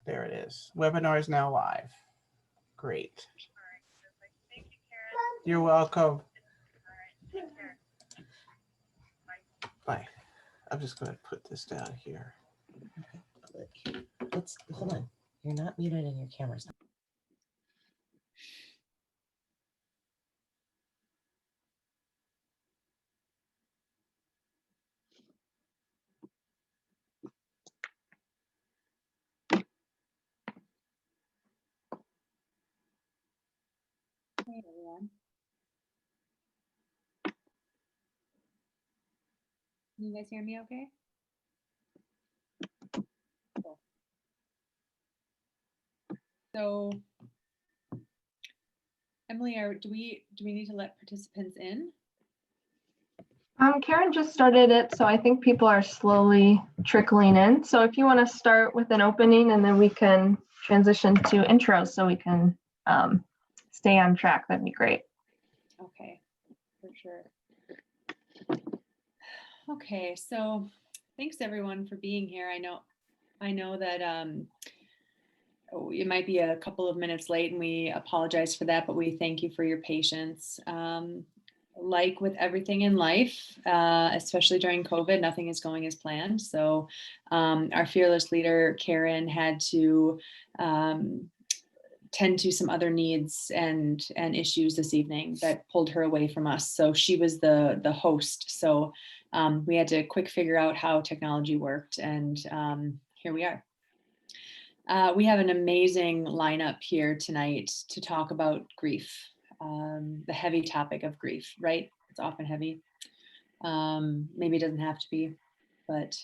There it is. Webinar is now live. Great. You're welcome. Bye. I'm just going to put this down here. Let's hold on. You're not muted and your camera's not. Hey everyone. Can you guys hear me okay? Cool. So, Emily, do we need to let participants in? Karen just started it, so I think people are slowly trickling in. So if you want to start with an opening and then we can transition to intros so we can stay on track, that'd be great. Okay, for sure. Okay, so thanks everyone for being here. I know that it might be a couple of minutes late and we apologize for that, but we thank you for your patience. Like with everything in life, especially during COVID, nothing is going as planned. So our fearless leader, Karen, had to tend to some other needs and issues this evening that pulled her away from us. So she was the host. So we had to quick figure out how technology worked, and here we are. We have an amazing lineup here tonight to talk about grief, the heavy topic of grief, right? It's often heavy. Maybe it doesn't have to be, but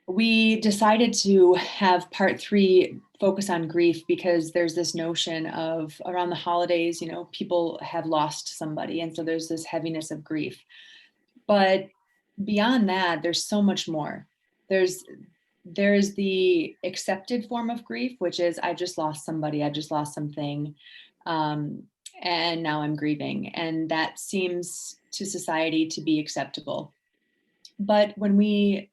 we decided to have part 3 focus on grief because there's this notion of around the holidays, you know, people have lost somebody. And so there's this heaviness of grief. But beyond that, there's so much more. There's the accepted form of grief, which is I just lost somebody, I just lost something, and now I'm grieving. And that seems to society to be acceptable. But when we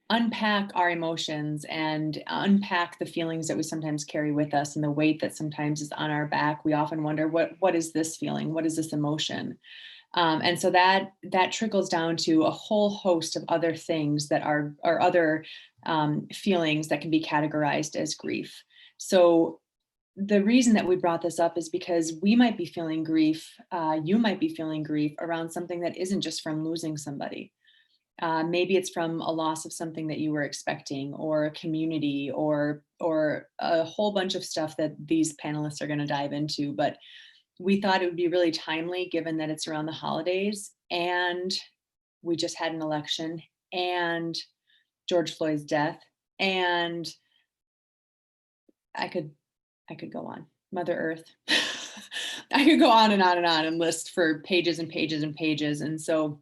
unpack our emotions and unpack the feelings that we sometimes carry with us and the weight that sometimes is on our back, we often wonder, what is this feeling? What is this emotion? And so that trickles down to a whole host of other things that are other feelings that can be categorized as grief. So the reason that we brought this up is because we might be feeling grief, you might be feeling grief around something that isn't just from losing somebody. Maybe it's from a loss of something that you were expecting, or a community, or a whole bunch of stuff that these panelists are going to dive into. But we thought it would be really timely given that it's around the holidays and we just had an election and George Floyd's death, and I could go on. Mother Earth. I could go on and list for pages and pages and pages. And so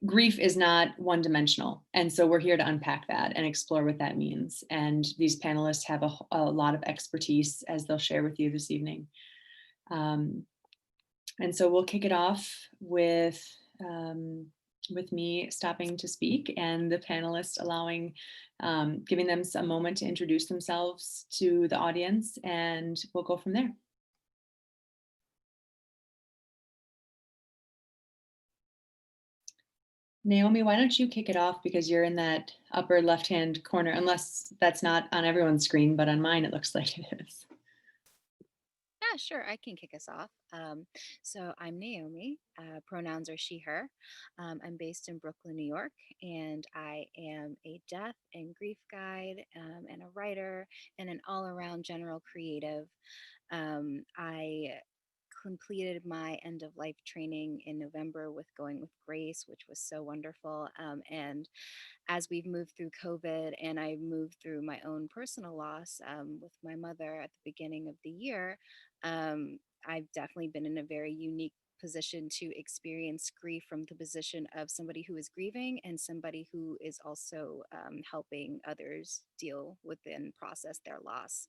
grief is not one-dimensional. And so we're here to unpack that and explore what that means. And these panelists have a lot of expertise, as they'll share with you this evening. And so we'll kick it off with me stopping to speak and the panelists allowing, giving them a moment to introduce themselves to the audience, and we'll go from there. Naomi, why don't you kick it off, because you're in that upper left-hand corner, unless that's not on everyone's screen, but on mine it looks like it is. Yeah, sure, I can kick us off. So I'm Naomi, pronouns are she, her. I'm based in Brooklyn, New York, and I am a death and grief guide, and a writer and an all-around general creative. I completed my end of life training in November with Going with Grace, which was so wonderful. And as we've moved through COVID and I moved through my own personal loss with my mother at the beginning of the year, I've definitely been in a very unique position to experience grief from the position of somebody who is grieving and somebody who is also helping others deal with and process their loss.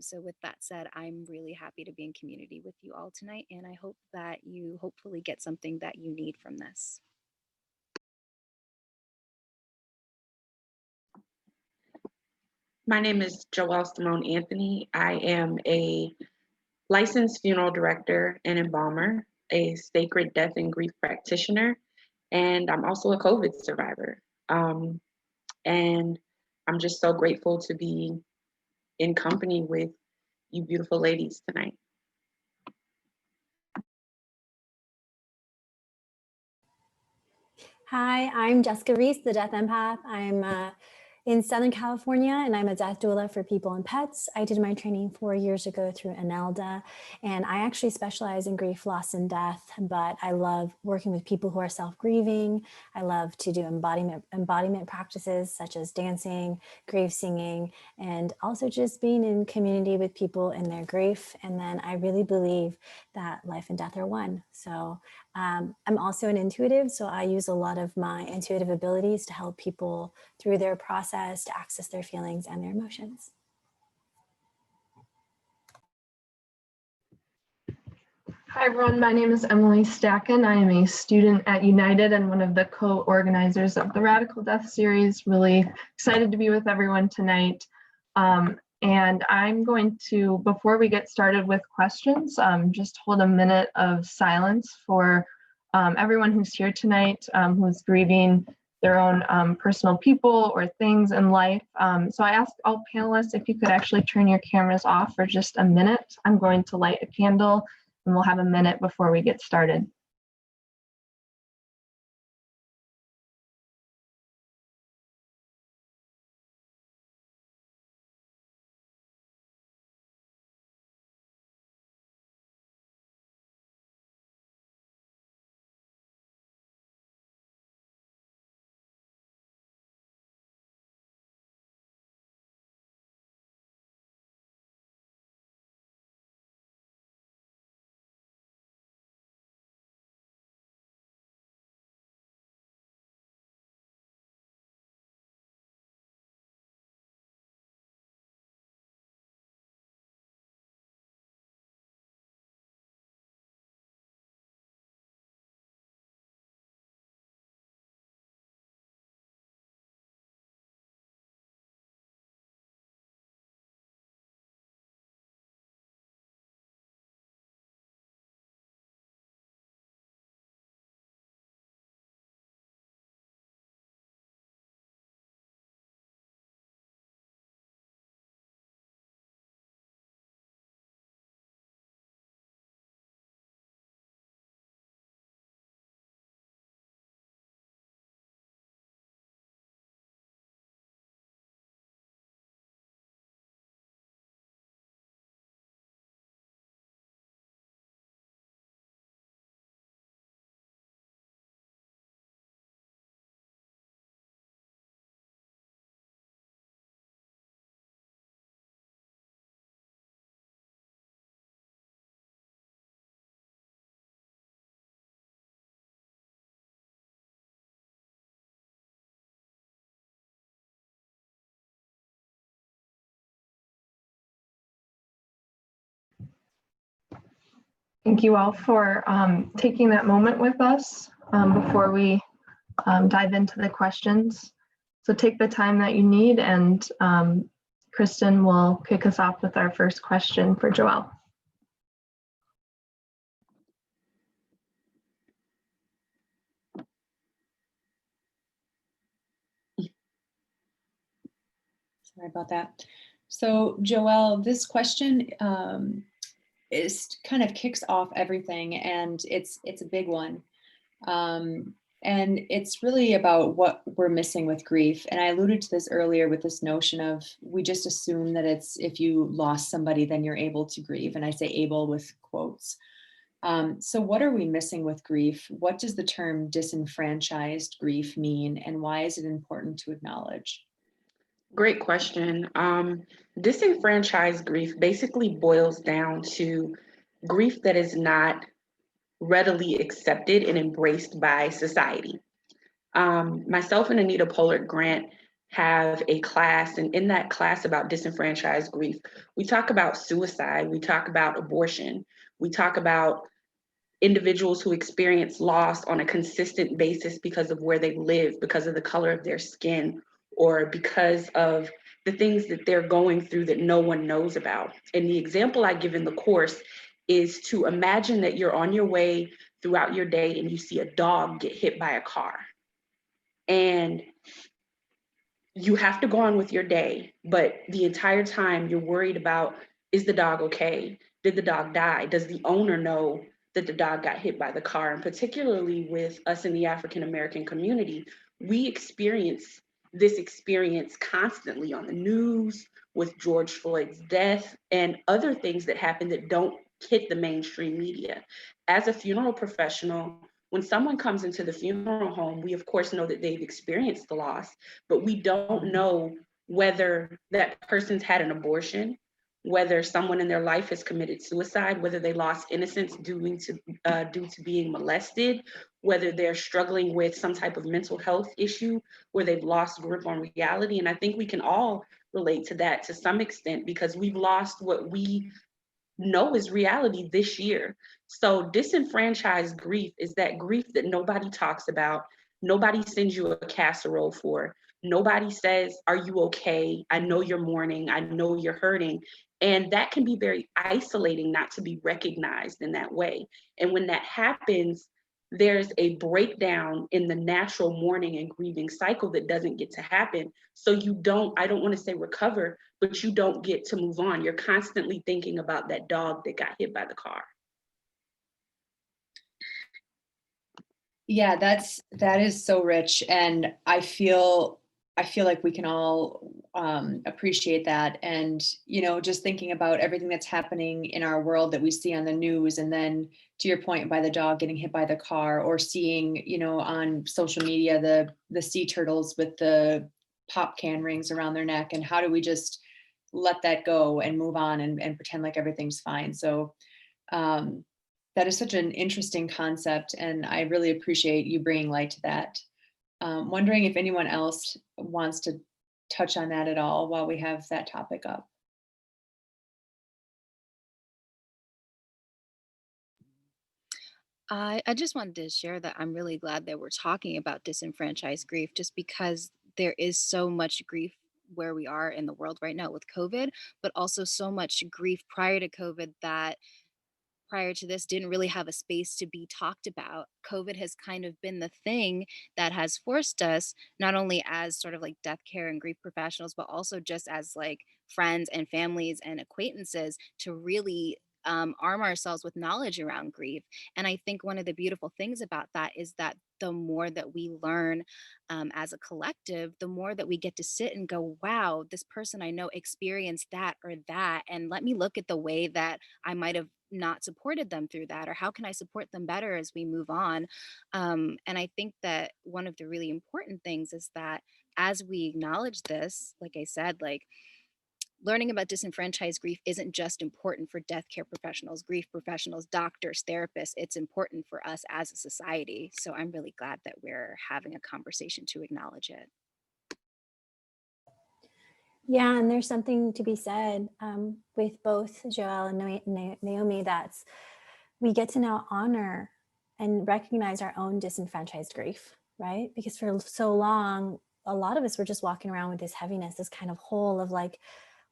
So with that said, I'm really happy to be in community with you all tonight, and I hope that you hopefully get something that you need from this. My name is Joelle Simone Anthony. I am a licensed funeral director and embalmer, a sacred death and grief practitioner, and I'm also a COVID survivor. And I'm just so grateful to be in company with you beautiful ladies tonight. Hi, I'm Jessica Reese, the Death Empath. I'm in Southern California, and I'm a death doula for people and pets. I did my training 4 years ago through ANELDA, and I actually specialize in grief, loss, and death, but I love working with people who are self-grieving. I love to do embodiment practices such as dancing, grief singing, and also just being in community with people in their grief. And then I really believe that life and death are one. So I'm also an intuitive, so I use a lot of my intuitive abilities to help people through their process to access their feelings and their emotions. Hi everyone, my name is Emily Stacken. I am a student at United and one of the co-organizers of the Radical Death series. Really excited to be with everyone tonight. And I'm going to, before we get started with questions, just hold a minute of silence for everyone who's here tonight, who's grieving their own personal people or things in life. So I asked all panelists if you could actually turn your cameras off for just a minute. I'm going to light a candle and we'll have a minute before we get started. Thank you all for taking that moment with us before we dive into the questions. So take the time that you need, and Kristen will kick us off with our first question for Joelle. Sorry about that. So Joelle, this question is kind of kicks off everything, and it's a big one. And it's really about what we're missing with grief. And I alluded to this earlier with this notion of, we just assume that it's, if you lost somebody, then you're able to grieve. And I say able with quotes. So what are we missing with grief? What does the term disenfranchised grief mean? And why is it important to acknowledge? Great question. Disenfranchised grief basically boils down to grief that is not readily accepted and embraced by society. Myself and Anita Pollard Grant have a class, and in that class about disenfranchised grief, we talk about suicide, we talk about abortion, we talk about individuals who experience loss on a consistent basis because of where they live, because of the color of their skin, or because of the things that they're going through that no one knows about. And the example I give in the course is to imagine that you're on your way throughout your day and you see a dog get hit by a car. And you have to go on with your day, but the entire time you're worried about, is the dog okay? Did the dog die? Does the owner know that the dog got hit by the car? And particularly with us in the African American community, we experience this experience constantly on the news with George Floyd's death and other things that happen that don't hit the mainstream media. As a funeral professional, when someone comes into the funeral home, we of course know that they've experienced the loss, but we don't know whether that person's had an abortion, whether someone in their life has committed suicide, whether they lost innocence due to being molested, whether they're struggling with some type of mental health issue where they've lost grip on reality. And I think we can all relate to that to some extent because we've lost what we know is reality this year. So disenfranchised grief is that grief that nobody talks about, nobody sends you a casserole for, nobody says, are you okay? I know you're mourning, I know you're hurting. And that can be very isolating not to be recognized in that way. And when that happens, there's a breakdown in the natural mourning and grieving cycle that doesn't get to happen. So you don't, I don't want to say recover, but you don't get to move on. You're constantly thinking about that dog that got hit by the car. Yeah, that is so rich. And I feel like we can all appreciate that. And, you know, just thinking about everything that's happening in our world that we see on the news, and then to your point, by the dog getting hit by the car, or seeing, you know, on social media, the sea turtles with the pop can rings around their neck, and how do we just let that go and move on and pretend like everything's fine. So that is such an interesting concept, and I really appreciate you bringing light to that. Wondering if anyone else wants to touch on that at all while we have that topic up. I just wanted to share that I'm really glad that we're talking about disenfranchised grief, just because there is so much grief where we are in the world right now with COVID, but also so much grief prior to COVID that prior to this didn't really have a space to be talked about. COVID has kind of been the thing that has forced us, not only as sort of like death care and grief professionals, but also just as like friends and families and acquaintances, to really arm ourselves with knowledge around grief. And I think one of the beautiful things about that is that the more that we learn as a collective, the more that we get to sit and go, wow, this person I know experienced that or that. And let me look at the way that I might have not supported them through that, or how can I support them better as we move on. And I think that one of the really important things is that as we acknowledge this, like I said, like learning about disenfranchised grief isn't just important for death care professionals, grief professionals, doctors, therapists. It's important for us as a society. So I'm really glad that we're having a conversation to acknowledge it. Yeah, and there's something to be said with both Joelle and Naomi, that's we get to now honor and recognize our own disenfranchised grief, right? Because for so long, a lot of us were just walking around with this heaviness, this kind of hole of like,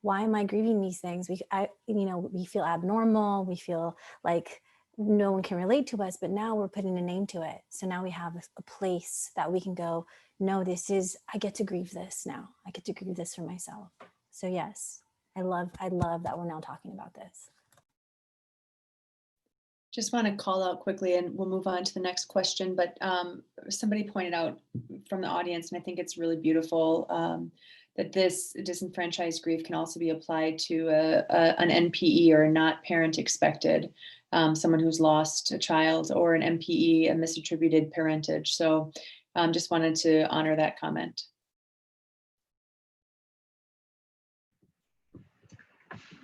why am I grieving these things? We feel abnormal. We feel like no one can relate to us, but now we're putting a name to it. So now we have a place that we can go, no, I get to grieve this now. I get to grieve this for myself. So yes, I love that we're now talking about this. Just want to call out quickly, and we'll move on to the next question, but somebody pointed out from the audience, and I think it's really beautiful, that this disenfranchised grief can also be applied to an NPE, or a not parent expected, someone who's lost a child, or an MPE, a misattributed parentage. So just wanted to honor that comment.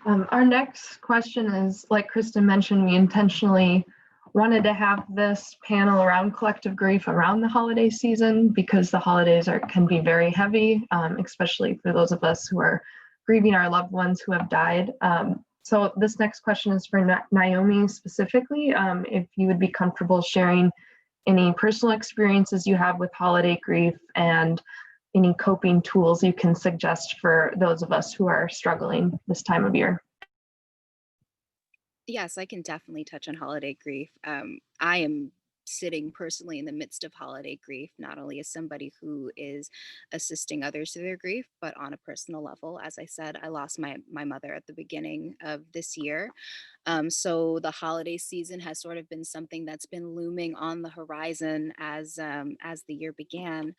Our next question is, like Kristen mentioned, we intentionally wanted to have this panel around collective grief around the holiday season, because the holidays can be very heavy, especially for those of us who are grieving our loved ones who have died. So this next question is for Naomi specifically. If you would be comfortable sharing any personal experiences you have with holiday grief, and any coping tools you can suggest for those of us who are struggling this time of year. Yes, I can definitely touch on holiday grief. I am sitting personally in the midst of holiday grief, not only as somebody who is assisting others through their grief, but on a personal level. As I said, I lost my mother at the beginning of this year. So the holiday season has sort of been something that's been looming on the horizon as the year began.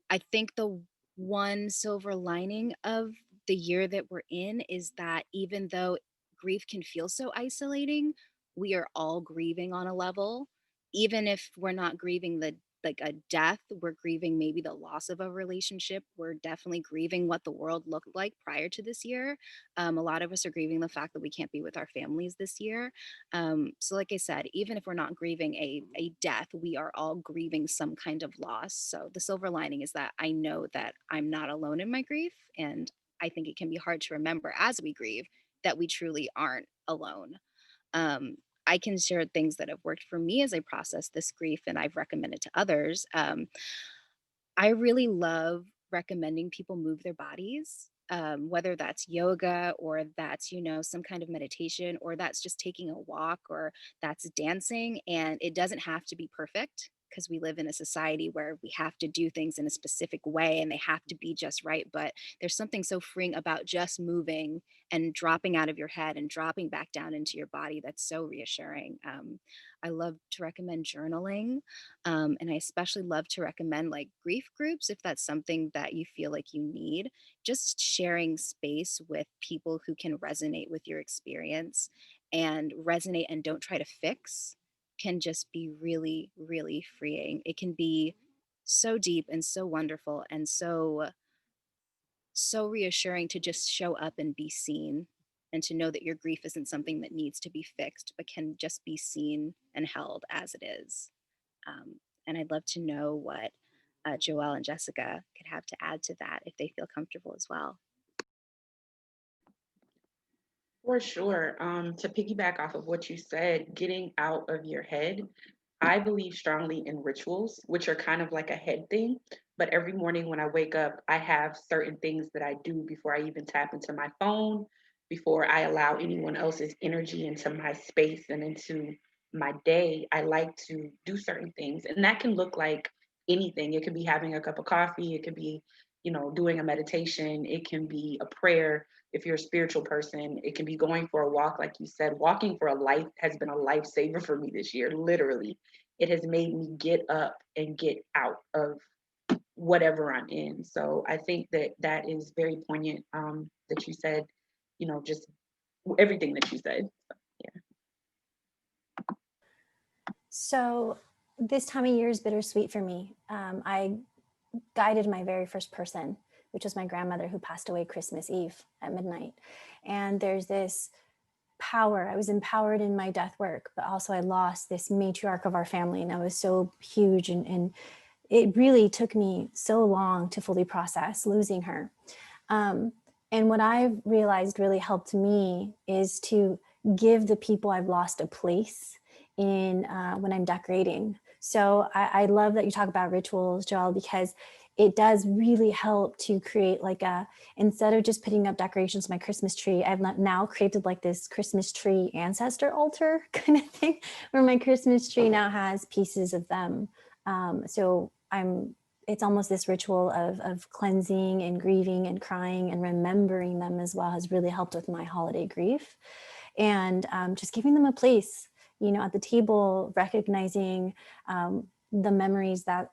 I think the one silver lining of the year that we're in is that even though grief can feel so isolating, we are all grieving on a level. Even if we're not grieving the like a death, we're grieving maybe the loss of a relationship. We're definitely grieving what the world looked like prior to this year. A lot of us are grieving the fact that we can't be with our families this year. So, like I said, even if we're not grieving a death, we are all grieving some kind of loss. So, the silver lining is that I know that I'm not alone in my grief. And I think it can be hard to remember as we grieve that we truly aren't alone. Um, I can share things that have worked for me as I process this grief and I've recommended to others. I really love recommending people move their bodies, whether that's yoga or that's, some kind of meditation or that's just taking a walk or that's dancing. And it doesn't have to be perfect because we live in a society where we have to do things in a specific way and they have to be just right. But there's something so freeing about just moving and dropping out of your head and dropping back down into your body that's so reassuring. I love to recommend journaling. And I especially love to recommend like grief groups if that's something that you feel like you need. Just sharing space with people who can resonate with your experience and resonate and don't try to fix can just be really, really freeing. It can be so deep and so wonderful and so reassuring to just show up and be seen and to know that your grief isn't something that needs to be fixed, but can just be seen and held as it is. Um, and I'd love to know what Joelle and Jessica could have to add to that if they feel comfortable as well. For sure. To piggyback off of what you said, getting out of your head, I believe strongly in rituals, which are kind of like a head thing. But every morning when I wake up, I have certain things that I do before I even tap into my phone, before I allow anyone else's energy into my space and into my day. I like to do certain things. And that can look like anything. It could be having a cup of coffee, it could be, doing a meditation, it can be a prayer if you're a spiritual person. It can be going for a walk, like you said. Walking for a life has been a lifesaver for me this year, literally. It has made me get up and get out of whatever I'm in. So I think that that is very poignant, that you said, just everything that you said. So, yeah. So this time of year is bittersweet for me. I guided my very first person, which was my grandmother who passed away Christmas Eve at midnight. And there's this power. I was empowered in my death work, but also I lost this matriarch of our family, and that was so huge. And it really took me so long to fully process losing her. And what I've realized really helped me is to give the people I've lost a place in when I'm decorating. So I love that you talk about rituals, Joelle, because it does really help to create like instead of just putting up decorations on my Christmas tree, I've now created like this Christmas tree ancestor altar kind of thing, where my Christmas tree now has pieces of them. So it's almost this ritual of cleansing and grieving and crying and remembering them as well has really helped with my holiday grief. And just giving them a place, at the table, recognizing the memories that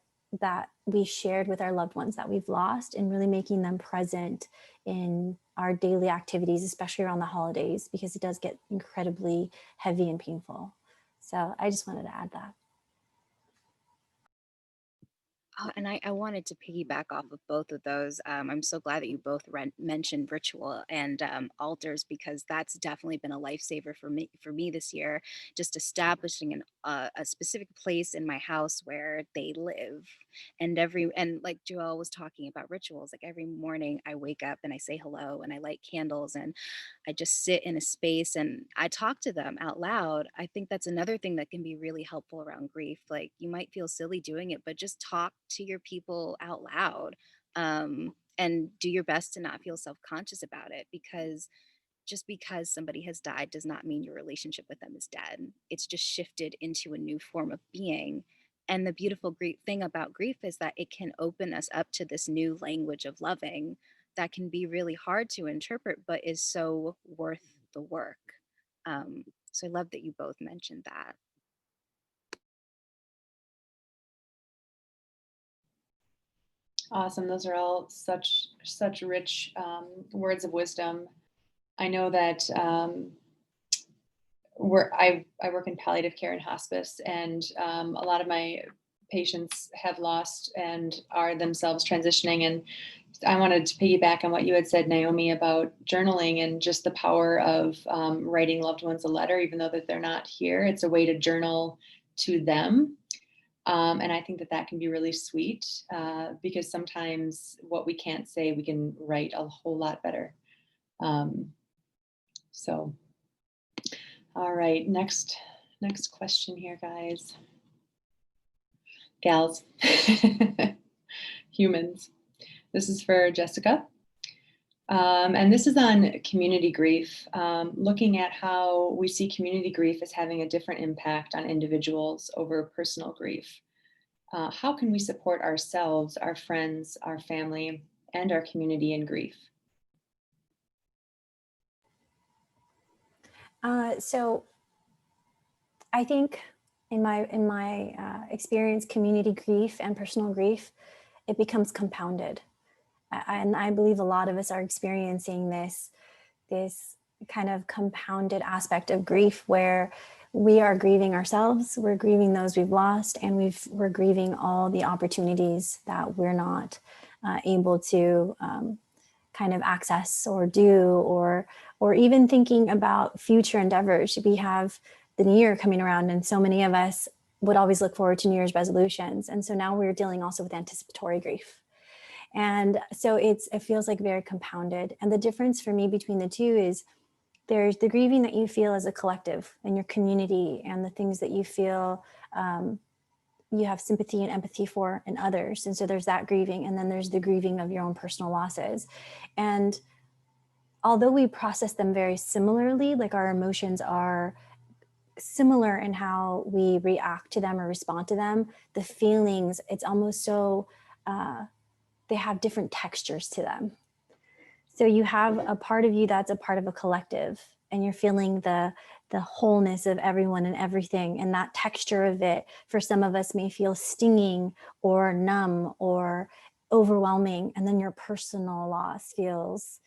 we shared with our loved ones that we've lost, and really making them present in our daily activities, especially around the holidays, because it does get incredibly heavy and painful. So I just wanted to add that. Oh, and I wanted to piggyback off of both of those. I'm so glad that you both mentioned ritual and altars, because that's definitely been a lifesaver for me this year. Just establishing a specific place in my house where they live, and like Joelle was talking about rituals. Like every morning I wake up and I say hello and I light candles and I just sit in a space and I talk to them out loud. I think that's another thing that can be really helpful around grief. Like you might feel silly doing it, but just talk to your people out loud. and do your best to not feel self-conscious about it, because just because somebody has died does not mean your relationship with them is dead. It's just shifted into a new form of being. And the beautiful thing about grief is that it can open us up to this new language of loving that can be really hard to interpret, but is so worth the work. So I love that you both mentioned that. Awesome. Those are all such rich words of wisdom. I know that I work in palliative care and hospice, and a lot of my patients have lost and are themselves transitioning. And I wanted to piggyback on what you had said, Naomi, about journaling and just the power of writing loved ones a letter, even though that they're not here. It's a way to journal to them. And I think that that can be really sweet because sometimes what we can't say, we can write a whole lot better. So, all right, next question here, guys. Gals, humans. This is for Jessica. And this is on community grief, looking at how we see community grief as having a different impact on individuals over personal grief. How can we support ourselves, our friends, our family, and our community in grief? So I think in my experience, community grief and personal grief, it becomes compounded. And I believe a lot of us are experiencing this kind of compounded aspect of grief where we are grieving ourselves, we're grieving those we've lost, and we're grieving all the opportunities that we're not able to kind of access or do, or even thinking about future endeavors. We have the new year coming around, and so many of us would always look forward to New Year's resolutions. And so now we're dealing also with anticipatory grief. And so it feels like very compounded. And the difference for me between the two is there's the grieving that you feel as a collective in your community and the things that you feel you have sympathy and empathy for in others. And so there's that grieving. And then there's the grieving of your own personal losses. And although we process them very similarly, like our emotions are similar in how we react to them or respond to them, the feelings, it's almost so, they have different textures to them. So you have a part of you that's a part of a collective, and you're feeling the wholeness of everyone and everything. And that texture of it, for some of us, may feel stinging or numb or overwhelming. And then your personal loss feels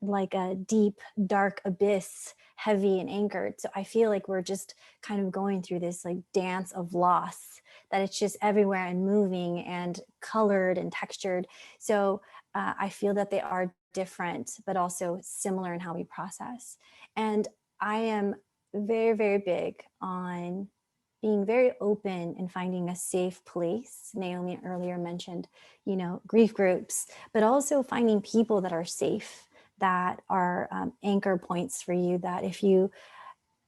like a deep, dark abyss, heavy and anchored. So I feel like we're just kind of going through this like dance of loss, that it's just everywhere and moving and colored and textured. So I feel that they are different, but also similar in how we process. And I am very, very big on being very open and finding a safe place. Naomi earlier mentioned, grief groups, but also finding people that are safe, that are anchor points for you, that if you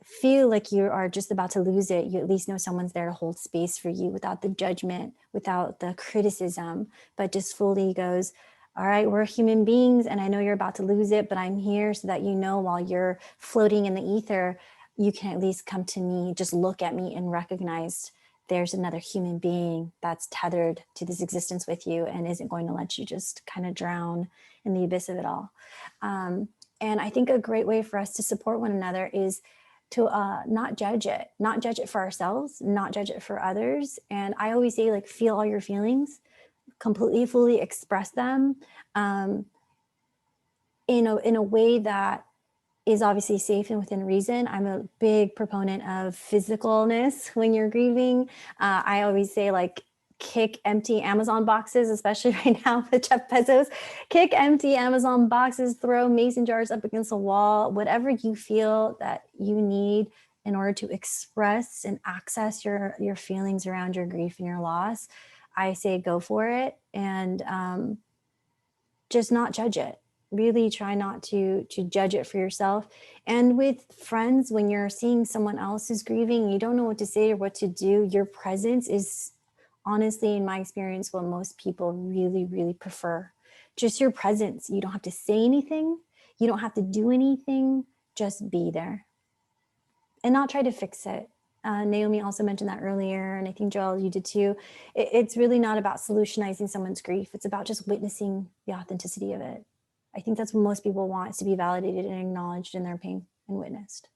feel like you are just about to lose it, you at least know someone's there to hold space for you without the judgment, without the criticism, but just fully goes, all right, we're human beings and I know you're about to lose it, but I'm here so that while you're floating in the ether, you can at least come to me, just look at me and recognize there's another human being that's tethered to this existence with you and isn't going to let you just kind of drown in the abyss of it all. And I think a great way for us to support one another is to not judge it for ourselves, not judge it for others. And I always say, like, feel all your feelings, completely, fully express them in a way that is obviously safe and within reason. I'm a big proponent of physicalness when you're grieving. I always say, like, kick empty Amazon boxes, especially right now with Jeff Bezos. Kick empty Amazon boxes, throw mason jars up against a wall, whatever you feel that you need in order to express and access your feelings around your grief and your loss. I say go for it, and just not judge it. Really try not to judge it for yourself. And with friends, when you're seeing someone else who's grieving, you don't know what to say or what to do, your presence is honestly, in my experience, what most people really, really prefer. Just your presence. You don't have to say anything. You don't have to do anything. Just be there and not try to fix it. Naomi also mentioned that earlier, and I think Joelle, you did too. It's really not about solutionizing someone's grief. It's about just witnessing the authenticity of it. I think that's what most people want, is to be validated and acknowledged in their pain and witnessed.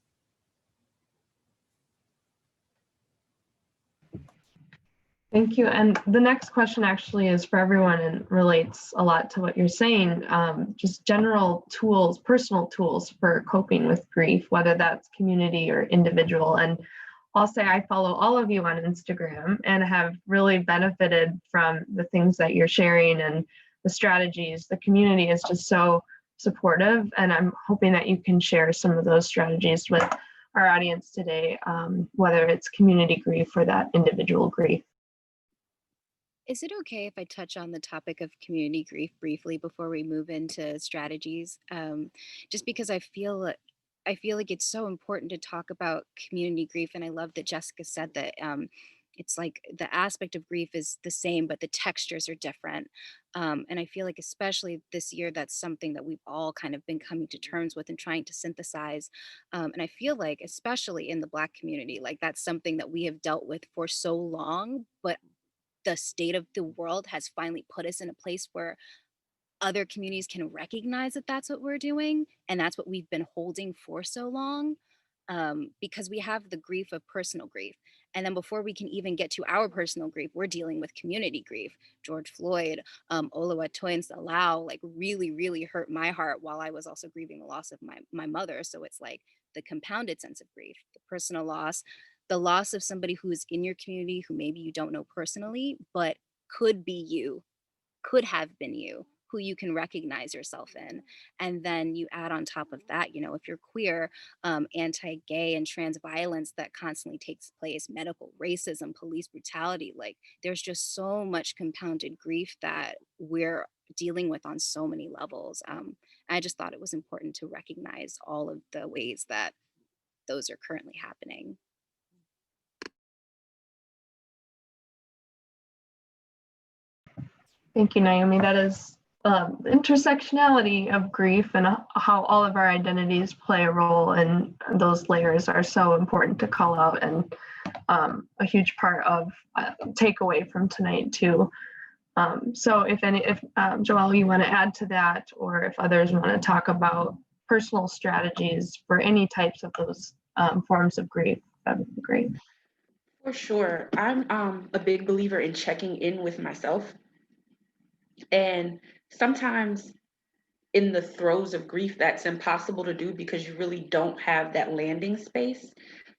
Thank you. And the next question actually is for everyone and relates a lot to what you're saying. Just general tools, personal tools for coping with grief, whether that's community or individual. And I'll say I follow all of you on Instagram and have really benefited from the things that you're sharing and the strategies. The community is just so supportive, and I'm hoping that you can share some of those strategies with our audience today, whether it's community grief or that individual grief. Is it okay if I touch on the topic of community grief briefly before we move into strategies? Just because I feel like it's so important to talk about community grief, and I love that Jessica said that it's like the aspect of grief is the same, but the textures are different. And I feel like especially this year, that's something that we've all kind of been coming to terms with and trying to synthesize. And I feel like especially in the Black community, like that's something that we have dealt with for so long, but the state of the world has finally put us in a place where other communities can recognize that that's what we're doing, and that's what we've been holding for so long. Because we have the grief of personal grief, and then before we can even get to our personal grief, we're dealing with community grief. George Floyd, Oluwatoyin Salau, like really hurt my heart while I was also grieving the loss of my mother. So it's like the compounded sense of grief, the personal loss, the loss of somebody who is in your community who maybe you don't know personally, but could be you, could have been you, who you can recognize yourself in. And then you add on top of that, you know, if you're queer, anti-gay and trans violence that constantly takes place, medical racism, police brutality, like there's just so much compounded grief that we're dealing with on so many levels. I just thought it was important to recognize all of the ways that those are currently happening. Thank you, Naomi. That is intersectionality of grief and how all of our identities play a role, and those layers are so important to call out, and a huge part of takeaway from tonight too. So if Joelle, you want to add to that, or if others want to talk about personal strategies for any types of those forms of grief, that would be great. For sure. I'm a big believer in checking in with myself. And sometimes in the throes of grief, that's impossible to do because you really don't have that landing space.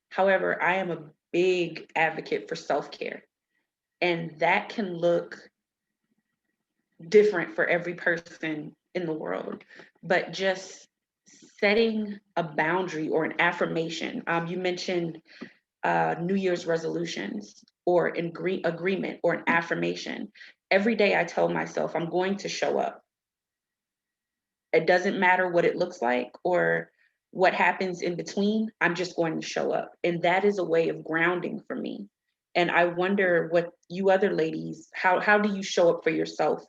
However, I am a big advocate for self-care, and that can look different for every person in the world. But just setting a boundary or an affirmation. You mentioned New Year's resolutions or an agreement or an affirmation. Every day I tell myself I'm going to show up. It doesn't matter what it looks like or what happens in between, I'm just going to show up. And that is a way of grounding for me. And I wonder what you other ladies, how do you show up for yourself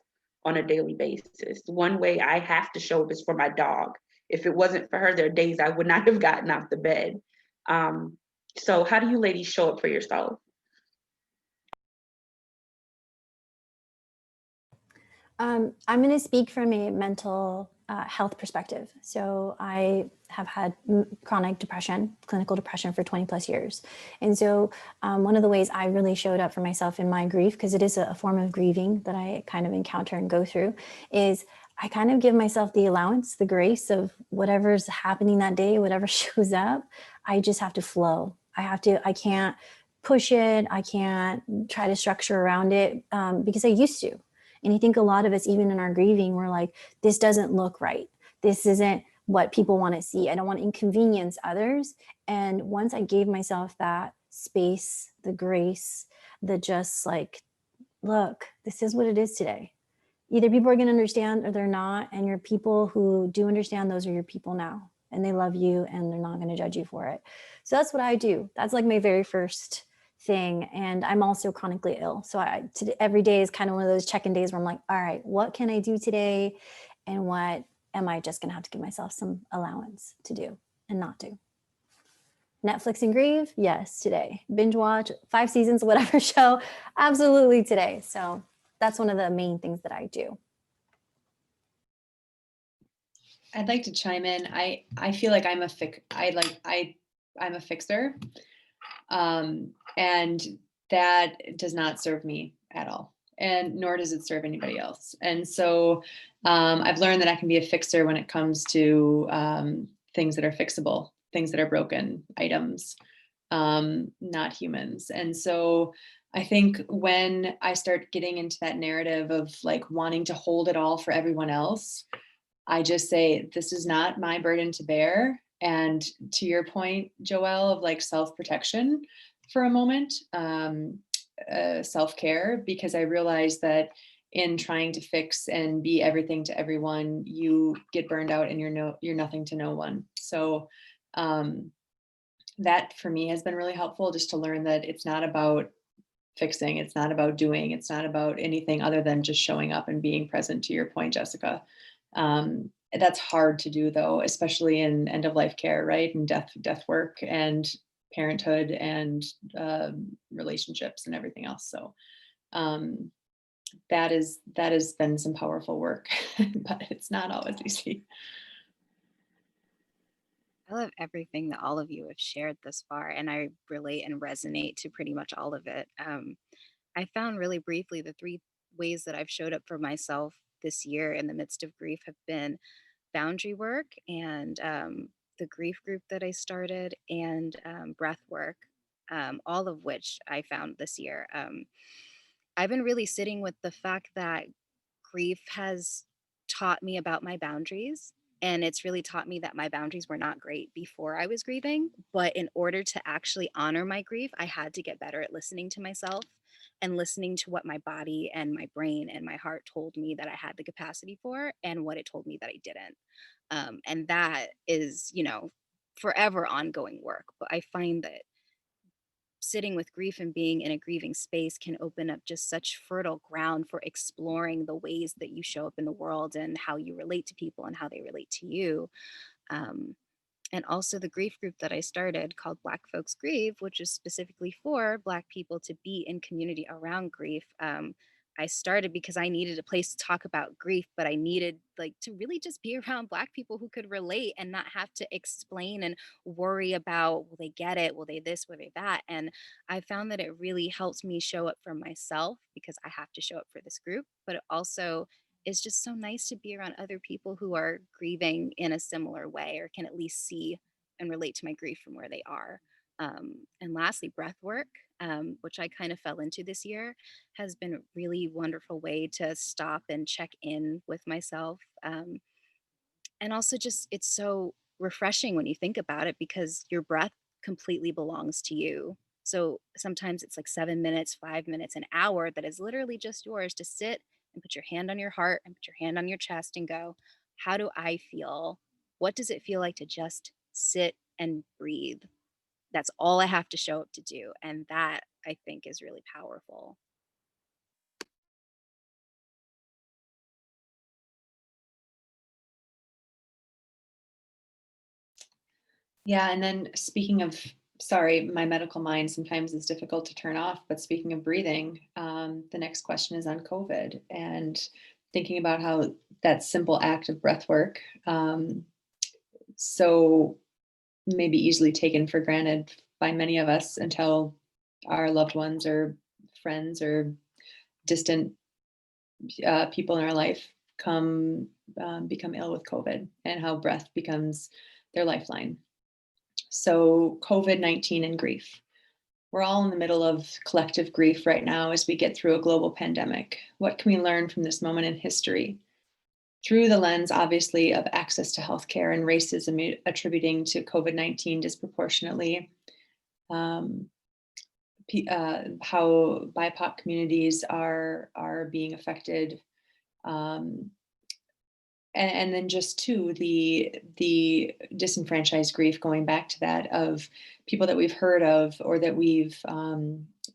on a daily basis? One way I have to show up is for my dog. If it wasn't for her, there are days I would not have gotten out the bed. So how do you ladies show up for yourself? I'm going to speak from a mental health perspective. So I have had chronic depression, clinical depression for 20 plus years. And so one of the ways I really showed up for myself in my grief, because it is a form of grieving that I kind of encounter and go through, is I kind of give myself the allowance, the grace of whatever's happening that day, whatever shows up. I just have to flow. I can't push it. I can't try to structure around it because I used to. And I think a lot of us, even in our grieving, we're like, this doesn't look right. This isn't what people want to see. I don't want to inconvenience others. And once I gave myself that space, the grace, the just like, look, this is what it is today. Either people are going to understand or they're not. And your people who do understand, those are your people now. And they love you and they're not going to judge you for it. So that's what I do. That's like my very first thing. And I'm also chronically ill. So every day is kind of one of those check-in days where I'm like, all right, what can I do today? And what am I just going to have to give myself some allowance to do and not do? Netflix and Grieve? Yes, today. Binge watch 5 seasons of whatever show? Absolutely today. So that's one of the main things that I do. I'd like to chime in. I feel like I'm a fixer. And that does not serve me at all. And nor does it serve anybody else. And so I've learned that I can be a fixer when it comes to things that are fixable, things that are broken, items, not humans. And so I think when I start getting into that narrative of like wanting to hold it all for everyone else, I just say, this is not my burden to bear. And to your point, Joelle, of like self-protection for a moment, self-care, because I realized that in trying to fix and be everything to everyone, you get burned out and you're nothing to no one. So that for me has been really helpful, just to learn that it's not about fixing, it's not about doing, it's not about anything other than just showing up and being present, to your point, Jessica. That's hard to do though, especially in end of life care, right? And death work and parenthood and relationships and everything else. So that has been some powerful work, but it's not always easy. I love everything that all of you have shared thus far, and I relate and resonate to pretty much all of it. I found really briefly the 3 ways that I've showed up for myself this year in the midst of grief have been boundary work and the grief group that I started and breath work, all of which I found this year. I've been really sitting with the fact that grief has taught me about my boundaries. And it's really taught me that my boundaries were not great before I was grieving. But in order to actually honor my grief, I had to get better at listening to myself and listening to what my body and my brain and my heart told me that I had the capacity for and what it told me that I didn't. And that is, forever ongoing work. But I find that sitting with grief and being in a grieving space can open up just such fertile ground for exploring the ways that you show up in the world and how you relate to people and how they relate to you. Um, and also the grief group that I started called Black Folks Grieve, which is specifically for Black people to be in community around grief. I started because I needed a place to talk about grief, but I needed to really just be around Black people who could relate and not have to explain and worry about, will they get it? Will they this? Will they that? And I found that it really helps me show up for myself because I have to show up for this group, but it also is just so nice to be around other people who are grieving in a similar way or can at least see and relate to my grief from where they are. And lastly, breath work, which I kind of fell into this year, has been a really wonderful way to stop and check in with myself. And also just, it's so refreshing when you think about it because your breath completely belongs to you. So sometimes it's like 7 minutes, 5 minutes, an hour that is literally just yours to sit and put your hand on your heart and put your hand on your chest and go, how do I feel? What does it feel like to just sit and breathe? That's all I have to show up to do. And that I think is really powerful. Yeah, and then speaking of, sorry, my medical mind sometimes is difficult to turn off, but speaking of breathing, the next question is on COVID and thinking about how that simple act of breath work, so maybe easily taken for granted by many of us until our loved ones or friends or distant people in our life become ill with COVID and how breath becomes their lifeline. So COVID-19 and grief. We're all in the middle of collective grief right now as we get through a global pandemic. What can we learn from this moment in history? Through the lens, obviously, of access to healthcare and racism attributing to COVID-19 disproportionately, how BIPOC communities are being affected, and then just too, the disenfranchised grief, going back to that, of people that we've heard of, or that we've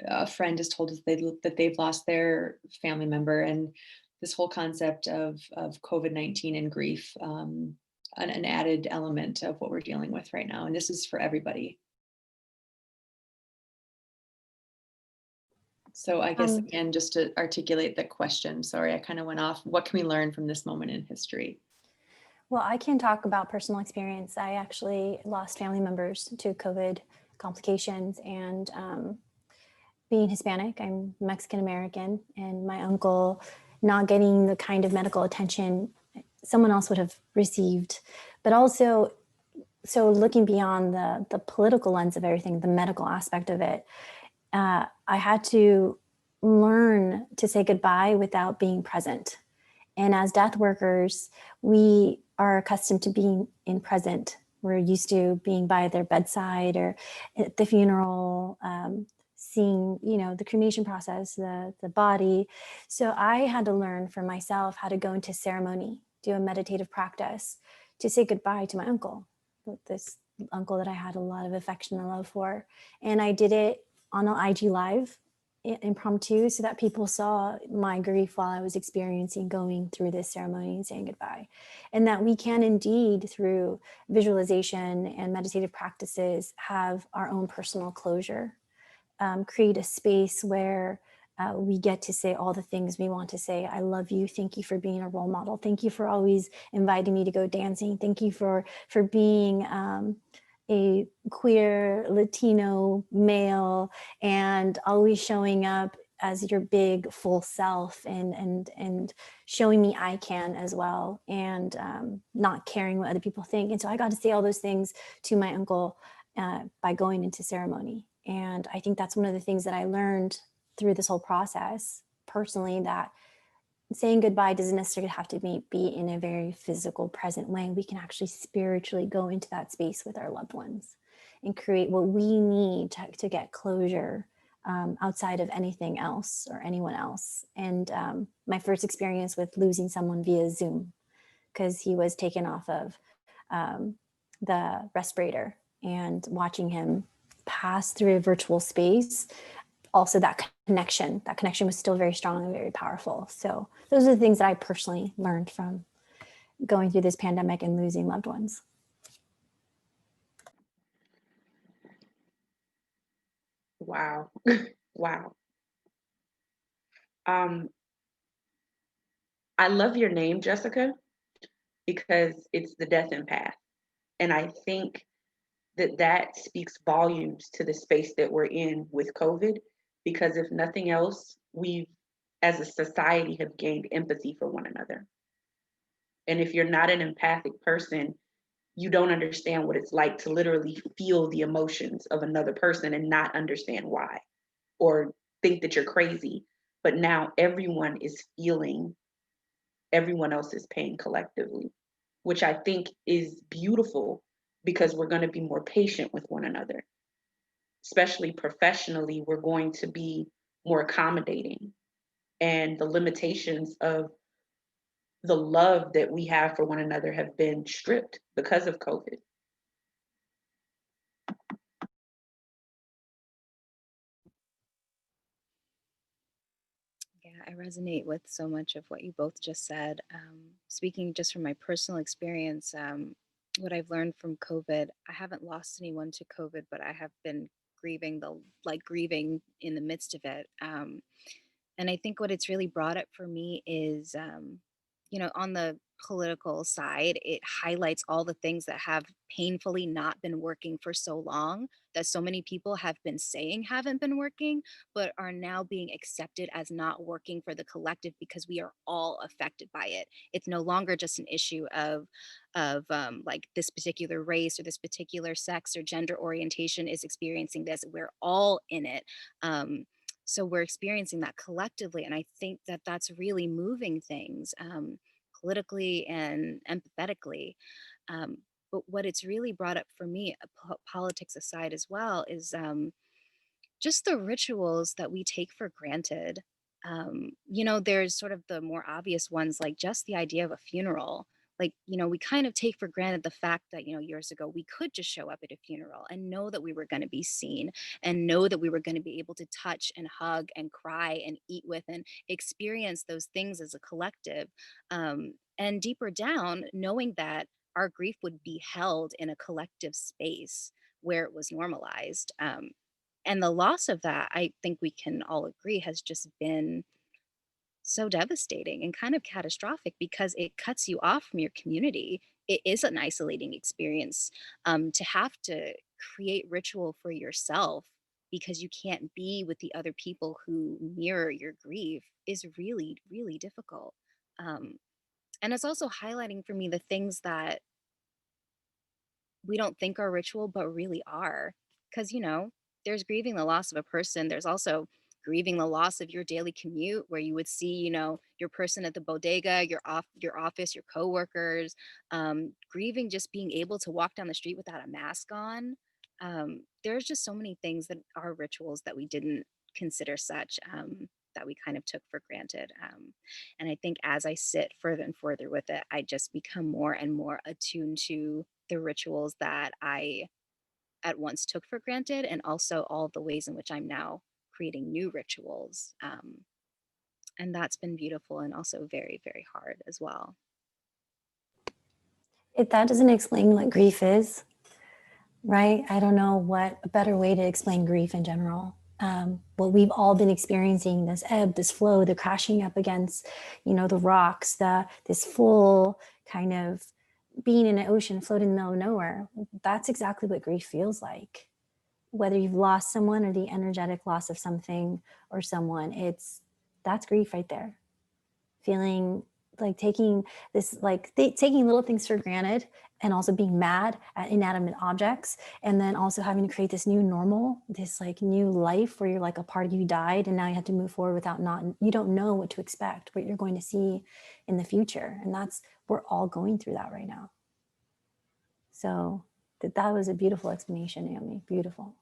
a friend has told us that they've lost their family member, and this whole concept of COVID-19 and grief, an added element of what we're dealing with right now, and this is for everybody. So I guess, again, just to articulate the question, sorry, I kind of went off. What can we learn from this moment in history? Well, I can talk about personal experience. I actually lost family members to COVID complications, and being Hispanic, I'm Mexican American, and my uncle not getting the kind of medical attention someone else would have received. But also, so looking beyond the political lens of everything, the medical aspect of it, I had to learn to say goodbye without being present. And as death workers, we are accustomed to being in present. We're used to being by their bedside or at the funeral, seeing, the cremation process, the body. So I had to learn for myself how to go into ceremony, do a meditative practice to say goodbye to my uncle, this uncle that I had a lot of affection and love for. And I did it on an IG Live, impromptu, so that people saw my grief while I was experiencing going through this ceremony and saying goodbye. And that we can indeed, through visualization and meditative practices, have our own personal closure, create a space where we get to say all the things we want to say. I love you. Thank you for being a role model. Thank you for always inviting me to go dancing. Thank you for being a queer Latino male and always showing up as your big full self, and showing me I can as well, and not caring what other people think. And so I got to say all those things to my uncle by going into ceremony. And I think that's one of the things that I learned through this whole process personally, that saying goodbye doesn't necessarily have to be in a very physical, present way. We can actually spiritually go into that space with our loved ones and create what we need to get closure outside of anything else or anyone else. And my first experience with losing someone via Zoom, because he was taken off of the respirator, and watching him pass through a virtual space, also that connection was still very strong and very powerful. So those are the things that I personally learned from going through this pandemic and losing loved ones. Wow. Wow. I love your name, Jessica, because it's the death empath. And I think that speaks volumes to the space that we're in with COVID, because if nothing else, we as a society have gained empathy for one another. And if you're not an empathic person, you don't understand what it's like to literally feel the emotions of another person and not understand why, or think that you're crazy. But now everyone is feeling everyone else's pain collectively, which I think is beautiful, because we're going to be more patient with one another. Especially professionally, we're going to be more accommodating. And the limitations of the love that we have for one another have been stripped because of COVID. Yeah, I resonate with so much of what you both just said. Speaking just from my personal experience, what I've learned from COVID, I haven't lost anyone to COVID, but I have been grieving in the midst of it. And I think what it's really brought up for me is, on the political side, it highlights all the things that have painfully not been working for so long, that so many people have been saying haven't been working, but are now being accepted as not working for the collective, because we are all affected by it. It's no longer just an issue of like this particular race or this particular sex or gender orientation is experiencing this. We're all in it. So we're experiencing that collectively. And I think that that's really moving things politically and empathetically. But what it's really brought up for me, politics aside as well, is just the rituals that we take for granted. There's sort of the more obvious ones, like just the idea of a funeral. like, we kind of take for granted the fact that, years ago we could just show up at a funeral and know that we were going to be seen and know that we were going to be able to touch and hug and cry and eat with and experience those things as a collective. And deeper down, knowing that our grief would be held in a collective space where it was normalized. And the loss of that, I think we can all agree, has just been so devastating and kind of catastrophic because it cuts you off from your community. It is an isolating experience. To have to create ritual for yourself because you can't be with the other people who mirror your grief is really, really difficult. Um, and it's also highlighting for me the things that we don't think are ritual, but really are. Because, there's grieving the loss of a person. There's also grieving the loss of your daily commute where you would see, your person at the bodega, your office, your coworkers, grieving just being able to walk down the street without a mask on. There's just so many things that are rituals that we didn't consider such, that we kind of took for granted. And I think as I sit further and further with it, I just become more and more attuned to the rituals that I at once took for granted, and also all the ways in which I'm now creating new rituals. And that's been beautiful and also very, very hard as well. If that doesn't explain what grief is, right? I don't know what a better way to explain grief in general. What we've all been experiencing, this ebb, this flow, the crashing up against, the rocks, this full kind of being in an ocean, floating in the middle of nowhere. That's exactly what grief feels like. Whether you've lost someone or the energetic loss of something or someone, that's grief right there. Feeling like taking taking little things for granted and also being mad at inanimate objects, and then also having to create this new normal, this like new life where you're like a part of you died and now you have to move forward without you don't know what to expect, what you're going to see in the future. And we're all going through that right now. So that was a beautiful explanation, Naomi. Beautiful.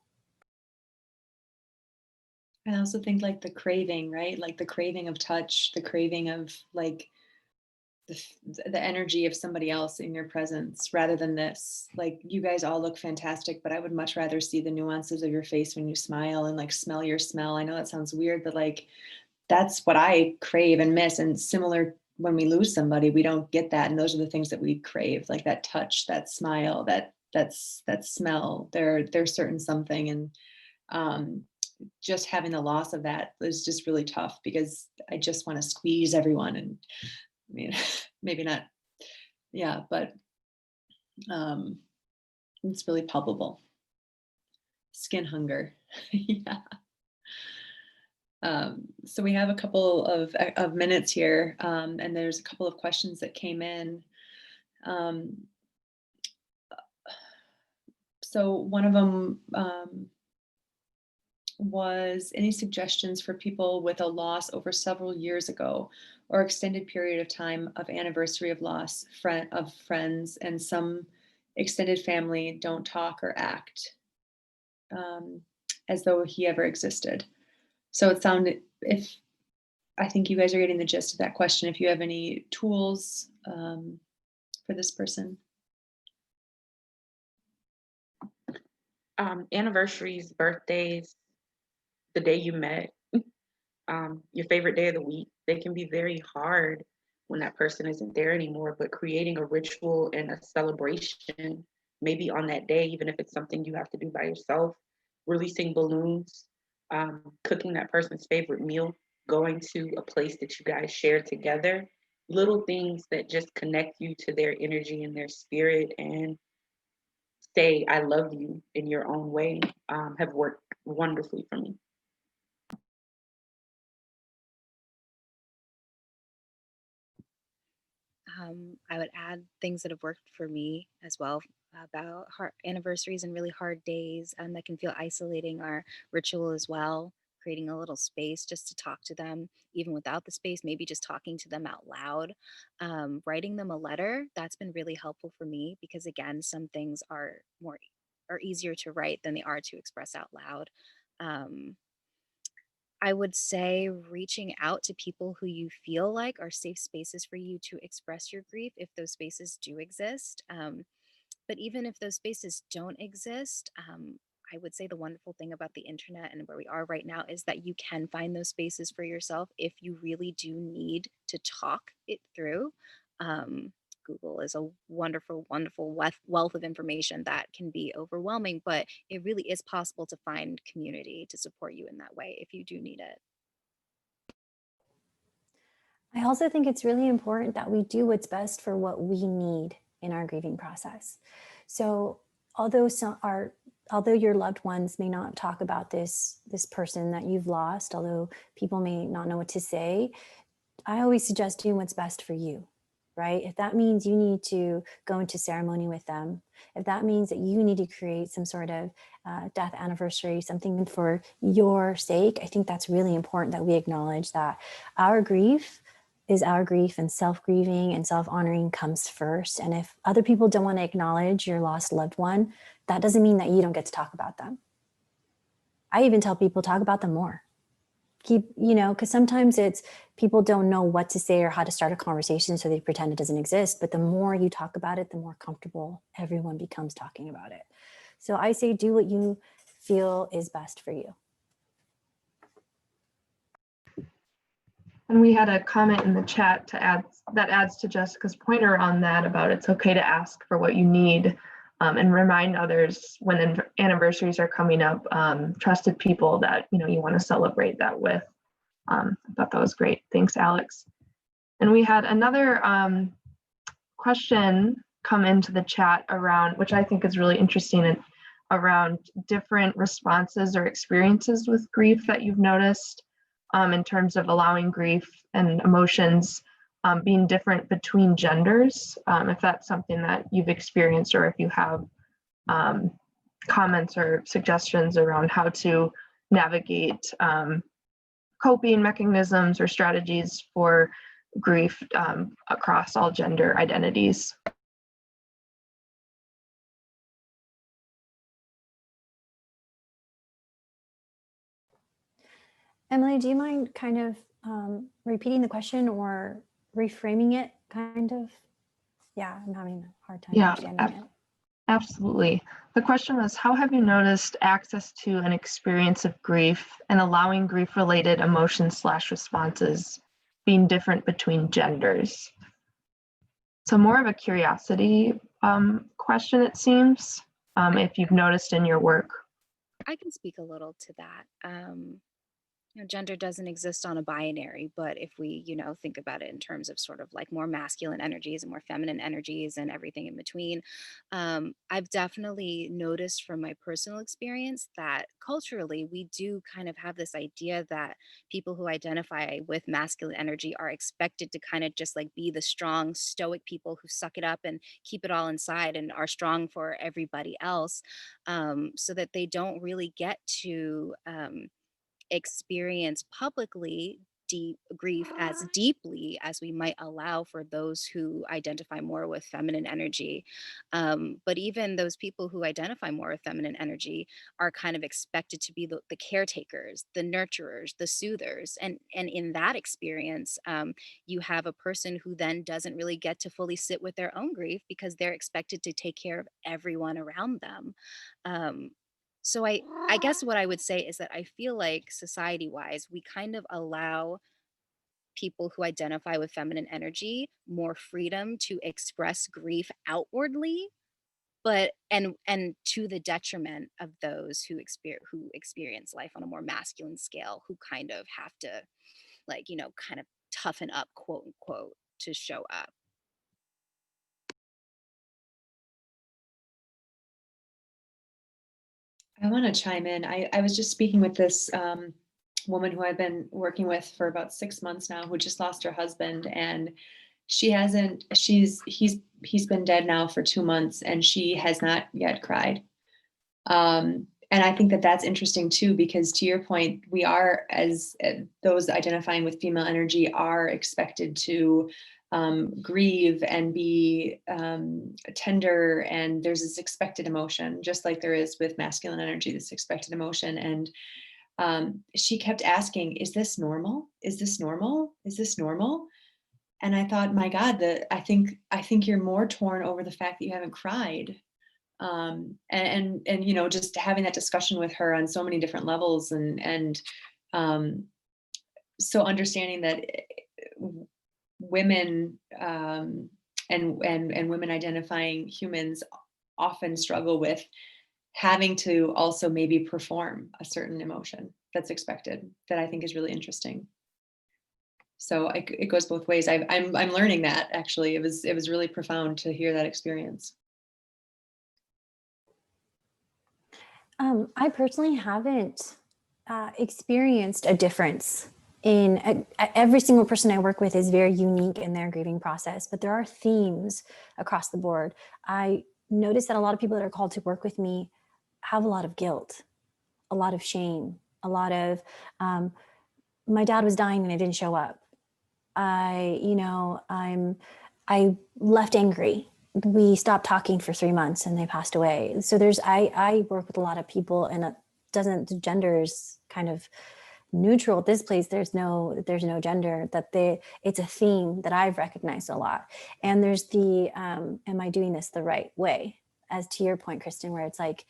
I also think like the craving, right? Like the craving of touch, the craving of like the energy of somebody else in your presence rather than this. Like you guys all look fantastic, but I would much rather see the nuances of your face when you smile and like smell your smell. I know that sounds weird, but like that's what I crave and miss. And similar when we lose somebody, we don't get that. And those are the things that we crave, like that touch, that smile, that smell. They're certain something. And just having the loss of that is just really tough because I just want to squeeze everyone. And I mean, maybe not, yeah, but it's really palpable. Skin hunger. Yeah. So we have a couple of minutes here, and there's a couple of questions that came in. So one of them was any suggestions for people with a loss over several years ago or extended period of time of anniversary of loss, of friends, and some extended family don't talk or act as though he ever existed. So it sounded, I think you guys are getting the gist of that question. If you have any tools for this person. Anniversaries, birthdays, the day you met, your favorite day of the week, they can be very hard when that person isn't there anymore, but creating a ritual and a celebration, maybe on that day, even if it's something you have to do by yourself, releasing balloons, cooking that person's favorite meal, going to a place that you guys share together, little things that just connect you to their energy and their spirit and say, I love you in your own way, have worked wonderfully for me. I would add things that have worked for me as well about hard anniversaries and really hard days that can feel isolating are ritual as well, creating a little space just to talk to them, even without the space, maybe just talking to them out loud, writing them a letter. That's been really helpful for me because again, some things are easier to write than they are to express out loud. I would say reaching out to people who you feel like are safe spaces for you to express your grief, if those spaces do exist. But even if those spaces don't exist, I would say the wonderful thing about the internet and where we are right now is that you can find those spaces for yourself if you really do need to talk it through. Um, Google is a wonderful, wonderful wealth of information that can be overwhelming, but it really is possible to find community to support you in that way if you do need it. I also think it's really important that we do what's best for what we need in our grieving process. So although although your loved ones may not talk about this person that you've lost, although people may not know what to say, I always suggest doing what's best for you, right? If that means you need to go into ceremony with them, if that means that you need to create some sort of death anniversary, something for your sake, I think that's really important that we acknowledge that our grief is our grief, and self-grieving and self-honoring comes first. And if other people don't want to acknowledge your lost loved one, that doesn't mean that you don't get to talk about them. I even tell people, talk about them more. Because sometimes it's people don't know what to say or how to start a conversation, so they pretend it doesn't exist. But the more you talk about it, the more comfortable everyone becomes talking about it. So I say, do what you feel is best for you. And we had a comment in the chat that adds to Jessica's pointer on that about it's okay to ask for what you need, and remind others when anniversaries are coming up, trusted people that you want to celebrate that with. I thought that was great. Thanks, Alex. And we had another question come into the chat around, which I think is really interesting, and around different responses or experiences with grief that you've noticed. In terms of allowing grief and emotions being different between genders, if that's something that you've experienced, or if you have comments or suggestions around how to navigate coping mechanisms or strategies for grief across all gender identities. Emily, do you mind kind of repeating the question or reframing it, kind of? Yeah, I'm having a hard time understanding it. Absolutely. The question was, how have you noticed access to an experience of grief and allowing grief-related emotions/responses being different between genders? So more of a curiosity question, it seems, if you've noticed in your work. I can speak a little to that. Gender doesn't exist on a binary, but if we, think about it in terms of sort of like more masculine energies and more feminine energies and everything in between, I've definitely noticed from my personal experience that culturally we do kind of have this idea that people who identify with masculine energy are expected to kind of just like be the strong, stoic people who suck it up and keep it all inside and are strong for everybody else, so that they don't really get to experience publicly deep grief as deeply as we might allow for those who identify more with feminine energy. But even those people who identify more with feminine energy are kind of expected to be the caretakers, the nurturers, the soothers. And in that experience, you have a person who then doesn't really get to fully sit with their own grief because they're expected to take care of everyone around them. So I guess what I would say is that I feel like society wise, we kind of allow people who identify with feminine energy more freedom to express grief outwardly, but and to the detriment of those who experience life on a more masculine scale, who kind of have to kind of toughen up, quote unquote, to show up. I want to chime in. I was just speaking with this woman who I've been working with for about 6 months now, who just lost her husband, and he's been dead now for 2 months, and she has not yet cried. And I think that that's interesting too, because to your point, we are, as those identifying with female energy, are expected to grieve and be tender, and there's this expected emotion, just like there is with masculine energy, this expected emotion. And she kept asking, is this normal? Is this normal? Is this normal? And I thought, my God, I think you're more torn over the fact that you haven't cried. And you know, just having that discussion with her on so many different levels, and so understanding that women and women identifying humans often struggle with having to also maybe perform a certain emotion that's expected, that I think is really interesting. So it goes both ways. I'm learning that, actually. It was really profound to hear that experience. I personally haven't experienced a difference in every single person I work with is very unique in their grieving process, but there are themes across the board. I notice that a lot of people that are called to work with me have a lot of guilt, a lot of shame, a lot of, my dad was dying and I didn't show up. I left angry. We stopped talking for 3 months and they passed away. So I work with a lot of people, and the gender is kind of neutral at this place. There's no gender, it's a theme that I've recognized a lot. And there's the, am I doing this the right way? As to your point, Kristen, where it's like,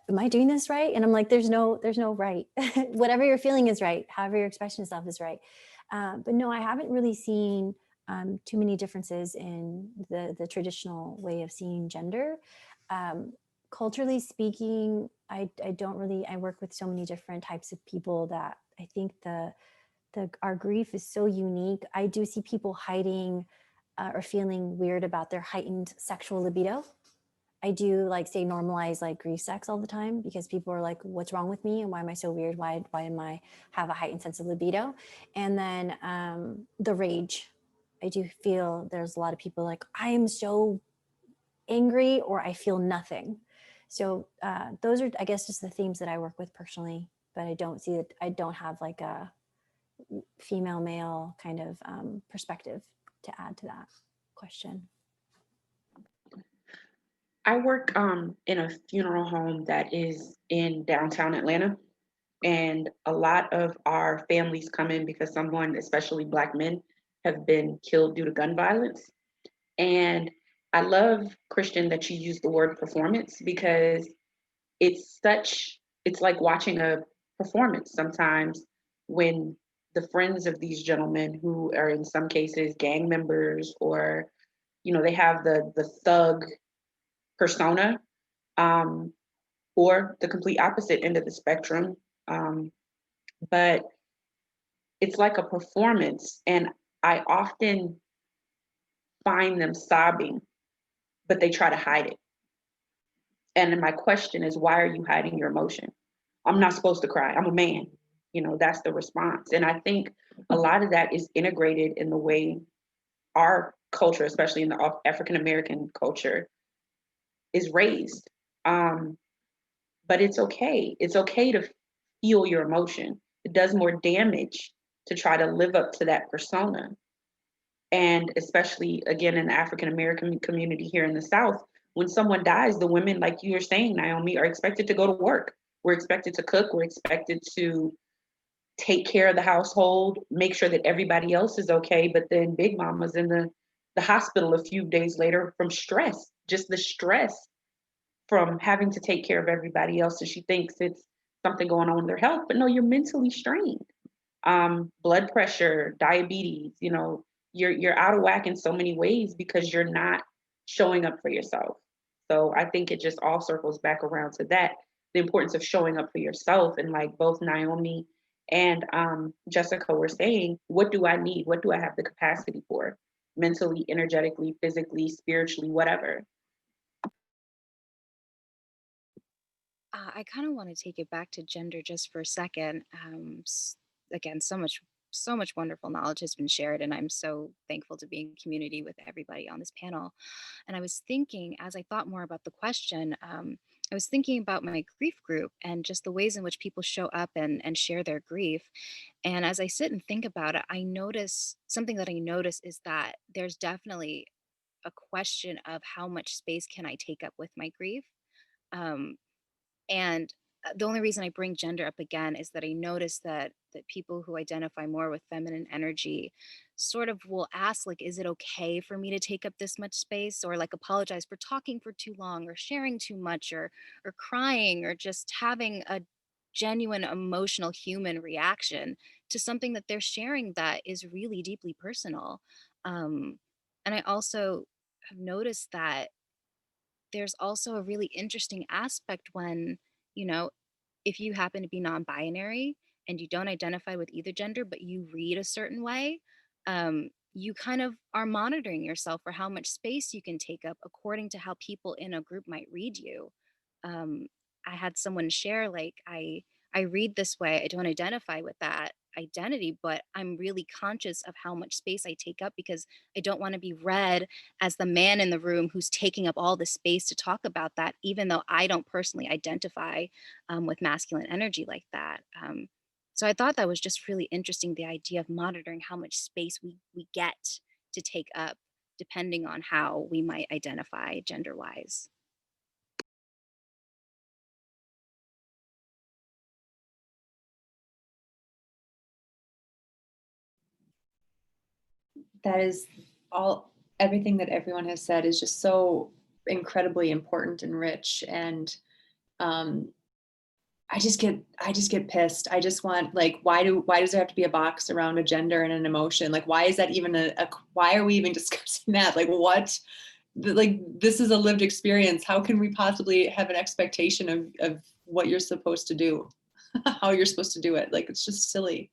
am I doing this right? And I'm like, there's no right. Whatever you're feeling is right. However you're expressing yourself is right. But no, I haven't really seen too many differences in the traditional way of seeing gender. Culturally speaking, I work with so many different types of people that I think our grief is so unique. I do see people hiding or feeling weird about their heightened sexual libido. I do say normalize grief sex all the time, because people are like, what's wrong with me? And why am I so weird? Why am I have a heightened sense of libido? And then the rage. I do feel there's a lot of people like, I am so angry, or I feel nothing. So those are, I guess, just the themes that I work with personally, but I don't see that. I don't have a female male kind of perspective to add to that question. I work in a funeral home that is in downtown Atlanta, and a lot of our families come in because someone, especially Black men, have been killed due to gun violence. And I love, Christian, that you use the word performance, because it's like watching a performance sometimes, when the friends of these gentlemen, who are in some cases gang members, or they have the thug persona, or the complete opposite end of the spectrum. But it's like a performance, and I often find them sobbing, but they try to hide it. And then my question is, why are you hiding your emotion? I'm not supposed to cry. I'm a man. That's the response. And I think a lot of that is integrated in the way our culture, especially in the African American culture, is raised. But it's okay. It's okay to feel your emotion. It does more damage to try to live up to that persona. And especially, again, in the African American community here in the South, when someone dies, the women, like you were saying, Naomi, are expected to go to work. We're expected to cook. We're expected to take care of the household, make sure that everybody else is okay. But then Big Mama's in the hospital a few days later from stress, just the stress from having to take care of everybody else. And she thinks it's something going on with their health, but no, you're mentally strained. Blood pressure, diabetes, you're out of whack in so many ways because you're not showing up for yourself. So I think it just all circles back around to that, the importance of showing up for yourself. And like both Naomi and Jessica were saying, what do I need? What do I have the capacity for? Mentally, energetically, physically, spiritually, whatever. I kind of want to take it back to gender just for a second. Again, so much wonderful knowledge has been shared, and I'm so thankful to be in community with everybody on this panel. And I was thinking, as I thought more about the question, I was thinking about my grief group and just the ways in which people show up and share their grief. And as I sit and think about it, I notice something that I notice is that there's definitely a question of how much space can I take up with my grief. Um, and the only reason I bring gender up again is that I notice that people who identify more with feminine energy sort of will ask, like, is it okay for me to take up this much space, or like apologize for talking for too long or sharing too much, or crying, or just having a genuine emotional human reaction to something that they're sharing that is really deeply personal. And I also have noticed that there's also a really interesting aspect when, you know, if you happen to be non-binary and you don't identify with either gender, but you read a certain way, you kind of are monitoring yourself for how much space you can take up according to how people in a group might read you. Um, I had someone share, like, I read this way, I don't identify with that identity, but I'm really conscious of how much space I take up because I don't want to be read as the man in the room who's taking up all the space to talk about that, even though I don't personally identify with masculine energy like that. So I thought that was just really interesting, the idea of monitoring how much space we get to take up depending on how we might identify gender wise. That is all, everything that everyone has said is just so incredibly important and rich. And um, I just get pissed. I just want, like, why does there have to be a box around a gender and an emotion? Like, why is that even why are we even discussing that? Like, what? Like, this is a lived experience. How can we possibly have an expectation of what you're supposed to do, how you're supposed to do it? Like, it's just silly.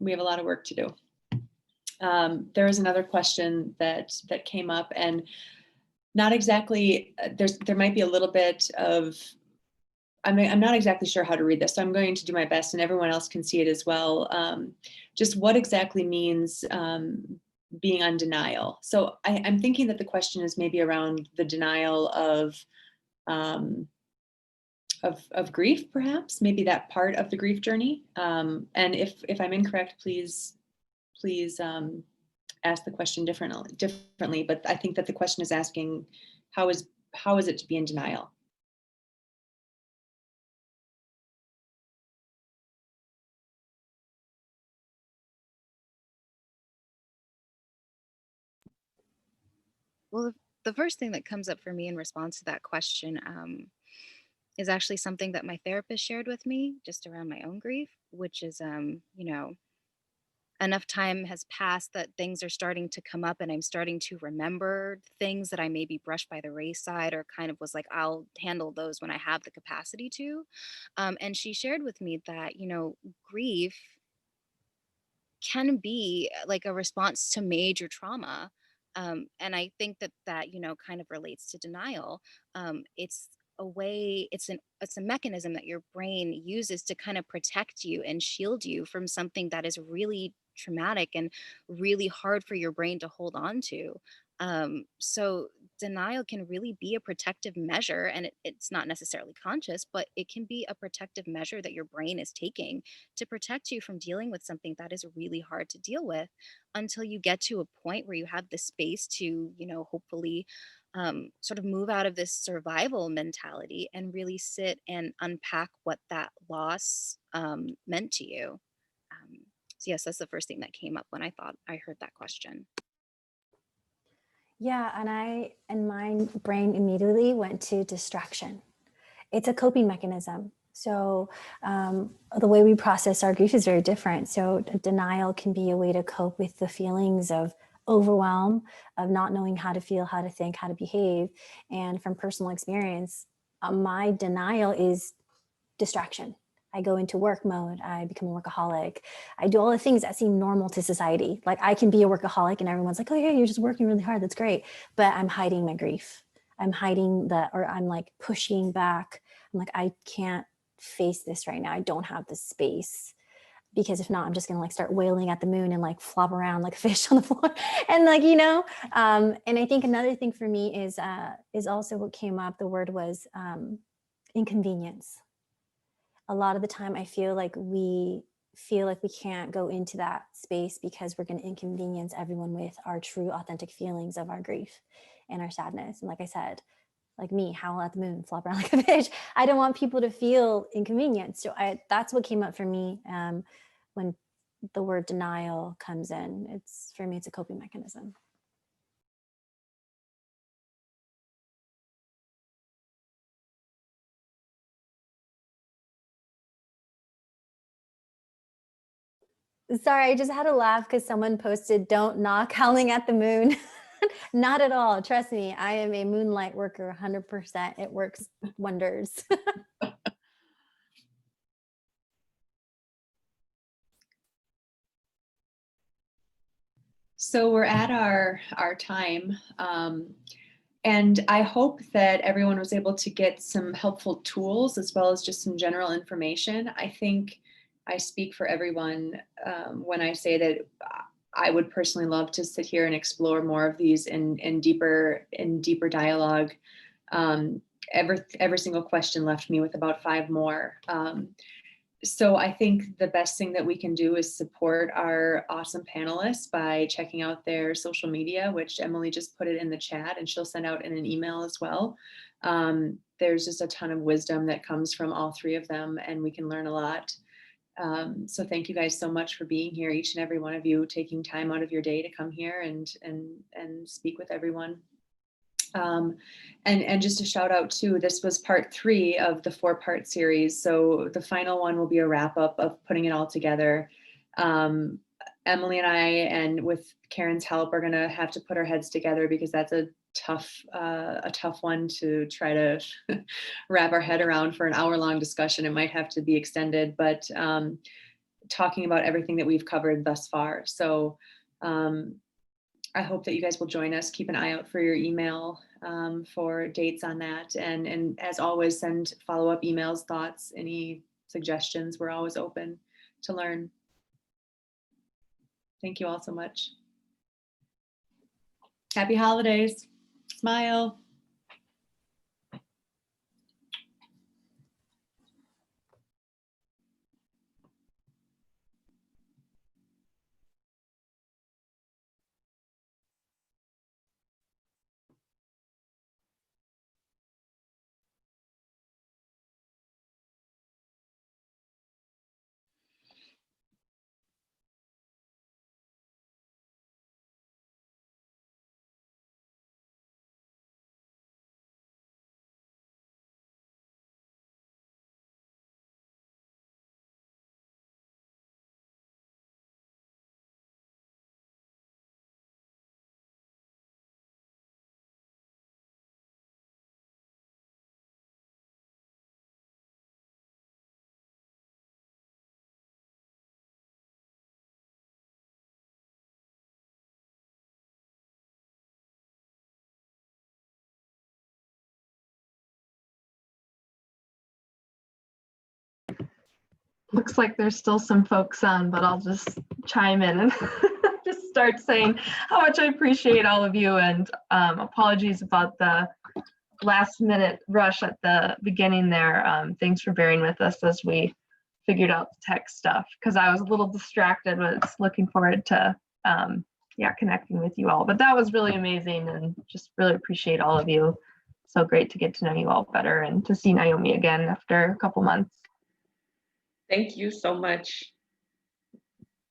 We have a lot of work to do. There was another question that came up, and not exactly, there might be a little bit of, I'm not exactly sure how to read this, so I'm going to do my best, and everyone else can see it as well. Just what exactly means being on denial. So I'm thinking that the question is maybe around the denial of grief, perhaps, maybe that part of the grief journey. And if I'm incorrect, please ask the question differently. But I think that the question is asking, how is it to be in denial? Well, the first thing that comes up for me in response to that question is actually something that my therapist shared with me just around my own grief, which is, enough time has passed that things are starting to come up and I'm starting to remember things that I maybe brushed by the wayside or kind of was like, I'll handle those when I have the capacity to. And she shared with me that, grief can be like a response to major trauma. And I think that kind of relates to denial. It's a way, it's a mechanism that your brain uses to kind of protect you and shield you from something that is really traumatic and really hard for your brain to hold on to. So denial can really be a protective measure, and it's not necessarily conscious, but it can be a protective measure that your brain is taking to protect you from dealing with something that is really hard to deal with until you get to a point where you have the space to, hopefully sort of move out of this survival mentality and really sit and unpack what that loss meant to you. So, yes, that's the first thing that came up when I heard that question. Yeah, and my brain immediately went to distraction. It's a coping mechanism. So the way we process our grief is very different. So denial can be a way to cope with the feelings of overwhelm, of not knowing how to feel, how to think, how to behave. And from personal experience, my denial is distraction. I go into work mode. I become a workaholic. I do all the things that seem normal to society. Like I can be a workaholic and everyone's like, oh yeah, you're just working really hard. That's great. But I'm hiding my grief. I'm hiding or I'm like pushing back. I'm like, I can't face this right now. I don't have the space, because if not, I'm just going to like start wailing at the moon and like flop around like a fish on the floor. And like, and I think another thing for me is also what came up. The word was inconvenience. A lot of the time I feel like we can't go into that space because we're going to inconvenience everyone with our true authentic feelings of our grief and our sadness. And like I said, like me, howl at the moon, flop around like a fish. I don't want people to feel inconvenienced. So that's what came up for me when the word denial comes in. For me, it's a coping mechanism. Sorry, I just had to laugh because someone posted, "Don't knock howling at the moon." Not at all. Trust me, I am a moonlight worker, 100%. It works wonders. So we're at our time. And I hope that everyone was able to get some helpful tools as well as just some general information. I think I speak for everyone when I say that I would personally love to sit here and explore more of these in deeper dialogue. Every single question left me with about 5 more. So I think the best thing that we can do is support our awesome panelists by checking out their social media, which Emily just put it in the chat and she'll send out in an email as well. There's just a ton of wisdom that comes from all 3 of them, and we can learn a lot. So thank you guys so much for being here, each and every one of you, taking time out of your day to come here and speak with everyone. And just a shout out too, this was part 3 of the 4-part series. So the final one will be a wrap up of putting it all together. Emily and I, and with Karen's help, are going to have to put our heads together because that's a tough one to try to wrap our head around for an hour-long discussion. It might have to be extended, but talking about everything that we've covered thus far. So I hope that you guys will join us. Keep an eye out for your email for dates on that. And as always, send follow-up emails, thoughts, any suggestions. We're always open to learn. Thank you all so much. Happy holidays. Smile. Looks like there's still some folks on, but I'll just chime in and just start saying how much I appreciate all of you, and apologies about the last minute rush at the beginning there. Thanks for bearing with us as we figured out the tech stuff, because I was a little distracted, but looking forward to connecting with you all. But that was really amazing, and just really appreciate all of you. So great to get to know you all better and to see Naomi again after a couple months. Thank you so much.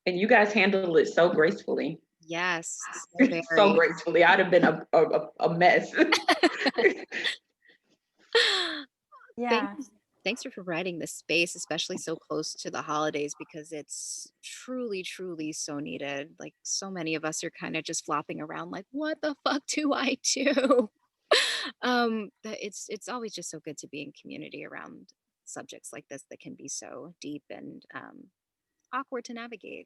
And you guys handled it so gracefully. Yes. So gracefully. I'd have been a mess. Yeah. Thanks for providing this space, especially so close to the holidays, because it's truly, truly so needed. Like, so many of us are kind of just flopping around like, what the fuck do I do? It's always just so good to be in community around subjects like this that can be so deep and awkward to navigate.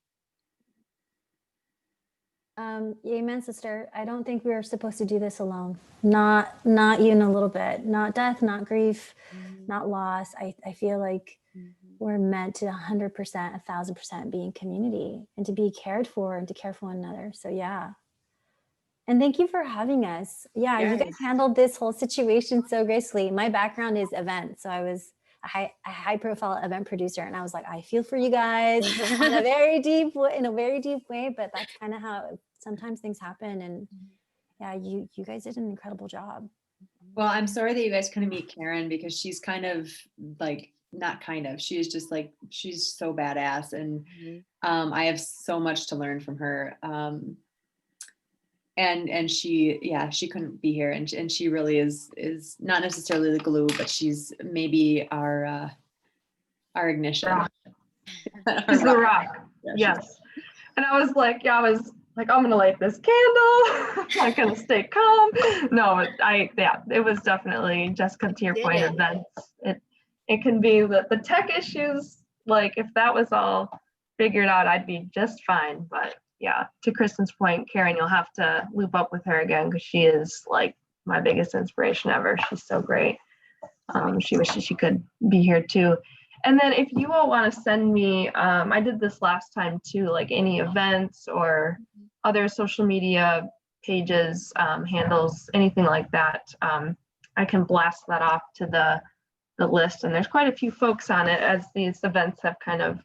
Amen, sister. I don't think we were supposed to do this alone. Not even a little bit. Not death, not grief, not loss. I feel like we're meant to 100%, 1,000% be in community and to be cared for and to care for one another. So yeah. And thank you for having us. Yeah, Yes. You guys handled this whole situation so gracefully. My background is events, so I was a high profile event producer, and I was like, I feel for you guys in a very deep way, but that's kind of how sometimes things happen. And yeah, you guys did an incredible job. Well, I'm sorry that you guys couldn't meet Karen because she's kind of like, not kind of, she is just like, she's so badass. And I have so much to learn from her. And she, yeah, she couldn't be here. And she really is not necessarily the glue, but she's maybe our ignition. Rock. Our She's the rock. rock. Yeah, Yes. And I was like, I'm gonna light this candle. I'm gonna stay calm. No, it was definitely, Jessica, to your point, events. It can be the tech issues. Like if that was all figured out, I'd be just fine. But yeah, to Kristen's point, Karen, you'll have to loop up with her again because she is like my biggest inspiration ever. She's so great. She wishes she could be here too. And then if you all want to send me, I did this last time too, like any events or other social media pages, handles, anything like that, I can blast that off to the list. And there's quite a few folks on it as these events have kind of,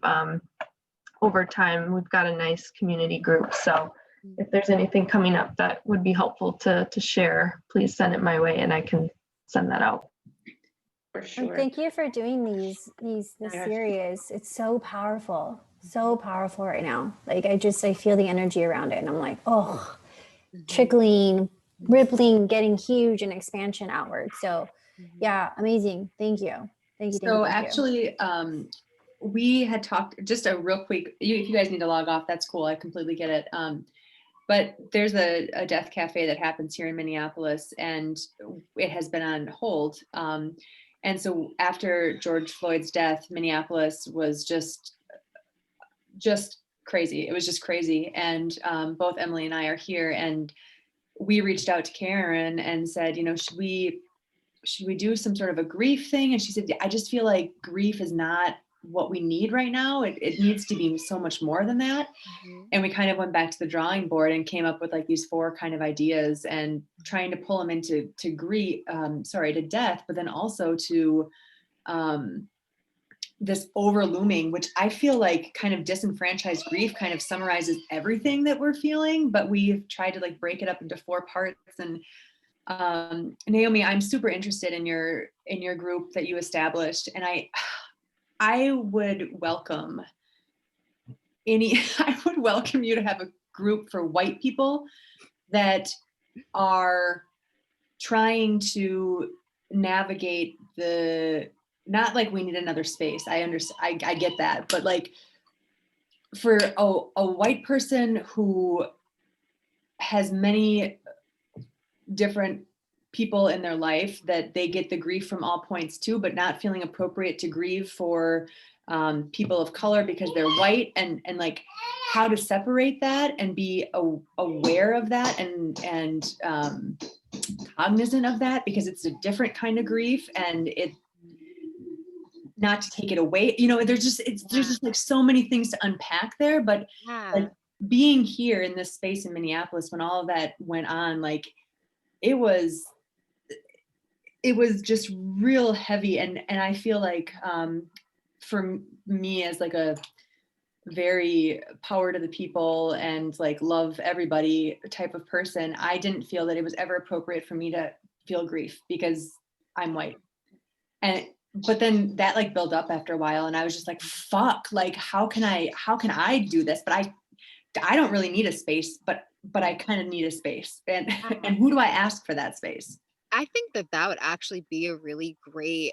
over time, we've got a nice community group. So if there's anything coming up that would be helpful to share, please send it my way and I can send that out. For sure. And thank you for doing this series. It's so powerful right now. Like I feel the energy around it and I'm like, oh, trickling, rippling, getting huge and expansion outward. So yeah, amazing. Thank you. Thank you. So actually, we had talked just a real quick, if you guys need to log off, that's cool. I completely get it. But there's a death cafe that happens here in Minneapolis and it has been on hold. And so after George Floyd's death, Minneapolis was just crazy. It was just crazy. And both Emily and I are here and we reached out to Karen and said, should we do some sort of a grief thing? And she said, I just feel like grief is not what we need right now. It needs to be so much more than that. And we kind of went back to the drawing board and came up with like these 4 kind of ideas and trying to pull them into to death, but then also to this overlooming, which I feel like kind of disenfranchised grief kind of summarizes everything that we're feeling, but we've tried to like break it up into 4 parts. And Naomi, I'm super interested in your group that you established, and I would welcome I would welcome you to have a group for white people that are trying to navigate not like we need another space. I understand, I get that, but like for a white person who has many different people in their life that they get the grief from all points too, but not feeling appropriate to grieve for people of color because they're white, and like how to separate that and be aware of that and cognizant of that, because it's a different kind of grief and it not to take it away. There's just like so many things to unpack there, but like being here in this space in Minneapolis when all of that went on, like it was just real heavy. And I feel like for me as like a very power to the people and like love everybody type of person, I didn't feel that it was ever appropriate for me to feel grief because I'm white. But then that like built up after a while and I was just like, fuck, like how can I do this? But I don't really need a space, but I kind of need a space. And who do I ask for that space? I think that would actually be a really great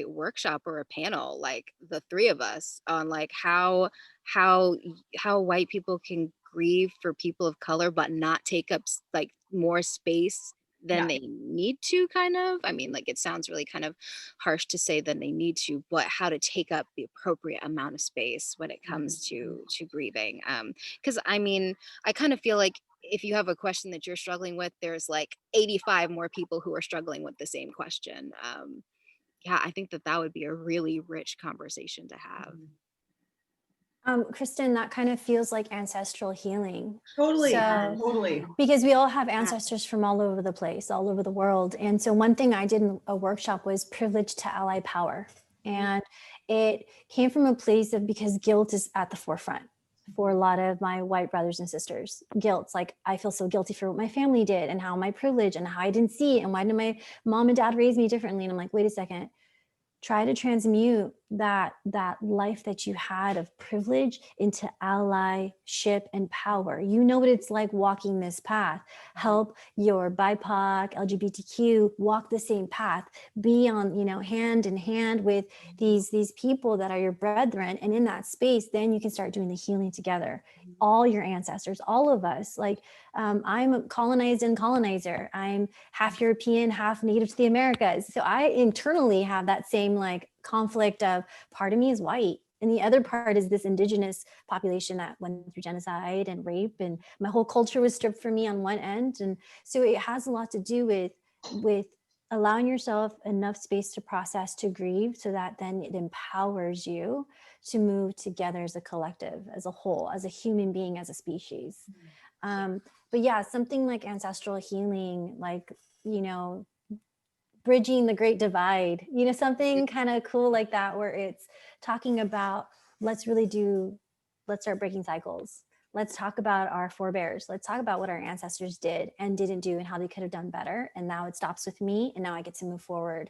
workshop or a panel, like the 3 of us, on like how white people can grieve for people of color but not take up like more space than they need to, kind of. I mean, like it sounds really kind of harsh to say that they need to, but how to take up the appropriate amount of space when it comes to grieving. Because I mean, I kind of feel like if you have a question that you're struggling with, there's like 85 more people who are struggling with the same question. Yeah, I think that would be a really rich conversation to have. Kristen, that kind of feels like ancestral healing. Totally. So, Totally. Because we all have ancestors from all over the place, all over the world. And so one thing I did in a workshop was privilege to ally power. And it came from a place of because guilt is at the forefront. for a lot of my white brothers and sisters. Guilt, like I feel so guilty for what my family did and how my privilege and how I didn't see it and why did my mom and dad raise me differently? And I'm like, wait a second, try to transmute that life that you had of privilege into allyship and power. You know what it's like walking this path. Help your BIPOC, LGBTQ walk the same path. Be on, hand in hand with these people that are your brethren. And in that space, then you can start doing the healing together. All your ancestors, all of us. Like I'm a colonized and colonizer. I'm half European, half native to the Americas. So I internally have that same like conflict of part of me is white and the other part is this indigenous population that went through genocide and rape, and my whole culture was stripped from me on one end. And so it has a lot to do with allowing yourself enough space to process, to grieve, so that then it empowers you to move together as a collective, as a whole, as a human being, as a species. But yeah, something like ancestral healing, like, bridging the great divide, something kind of cool like that, where it's talking about, let's start breaking cycles. Let's talk about our forebears. Let's talk about what our ancestors did and didn't do and how they could have done better. And now it stops with me. And now I get to move forward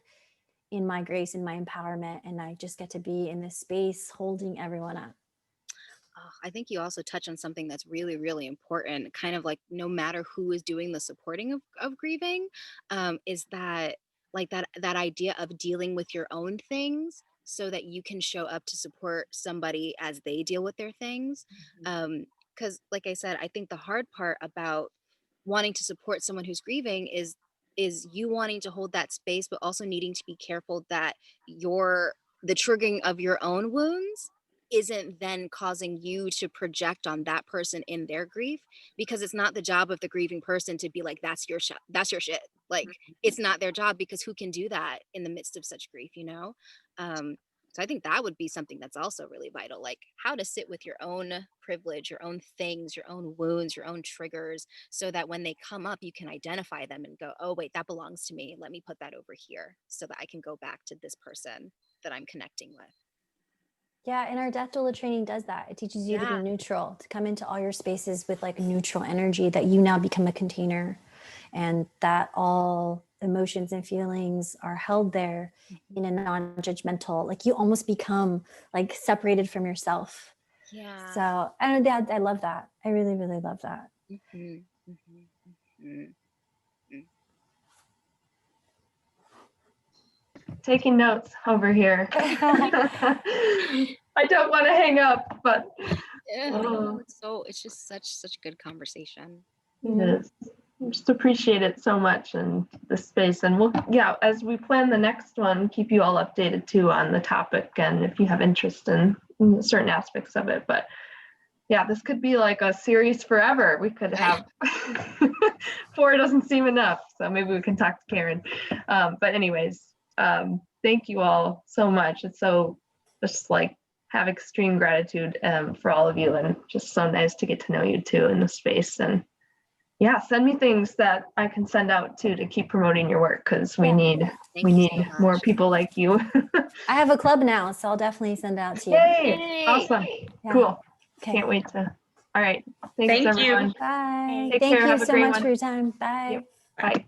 in my grace and my empowerment. And I just get to be in this space holding everyone up. I think you also touch on something that's really, really important, kind of like no matter who is doing the supporting of grieving, is that like that idea of dealing with your own things so that you can show up to support somebody as they deal with their things. Because like I said, I think the hard part about wanting to support someone who's grieving is you wanting to hold that space, but also needing to be careful that the triggering of your own wounds isn't then causing you to project on that person in their grief, because it's not the job of the grieving person to be like, that's your shit. Like, it's not their job, because who can do that in the midst of such grief, So I think that would be something that's also really vital, like how to sit with your own privilege, your own things, your own wounds, your own triggers, so that when they come up, you can identify them and go, oh, wait, that belongs to me. Let me put that over here so that I can go back to this person that I'm connecting with. Yeah, and our death doula training does that. It teaches you to be neutral, to come into all your spaces with like neutral energy, that you now become a container, and that all emotions and feelings are held there in a non-judgmental, like you almost become like separated from yourself. Yeah. So I love that. I really, really love that. Taking notes over here. I don't want to hang up, but it's just such good conversation. It is. I just appreciate it so much in this space. And as we plan the next one, keep you all updated too on the topic and if you have interest in certain aspects of it. But yeah, this could be like a series forever. We could have 4 doesn't seem enough. So maybe we can talk to Karen. But anyways, thank you all so much. It's so just like have extreme gratitude for all of you, and just so nice to get to know you too in this space. And yeah, send me things that I can send out too to keep promoting your work, because we need more people like you. I have a club now, so I'll definitely send out to you. Yay! Awesome. Yeah. Cool. Okay. Can't wait to. All right. Thanks, everyone. Bye. Take Thank care. you Have a so great much one. for your time. Bye. Yep. Bye.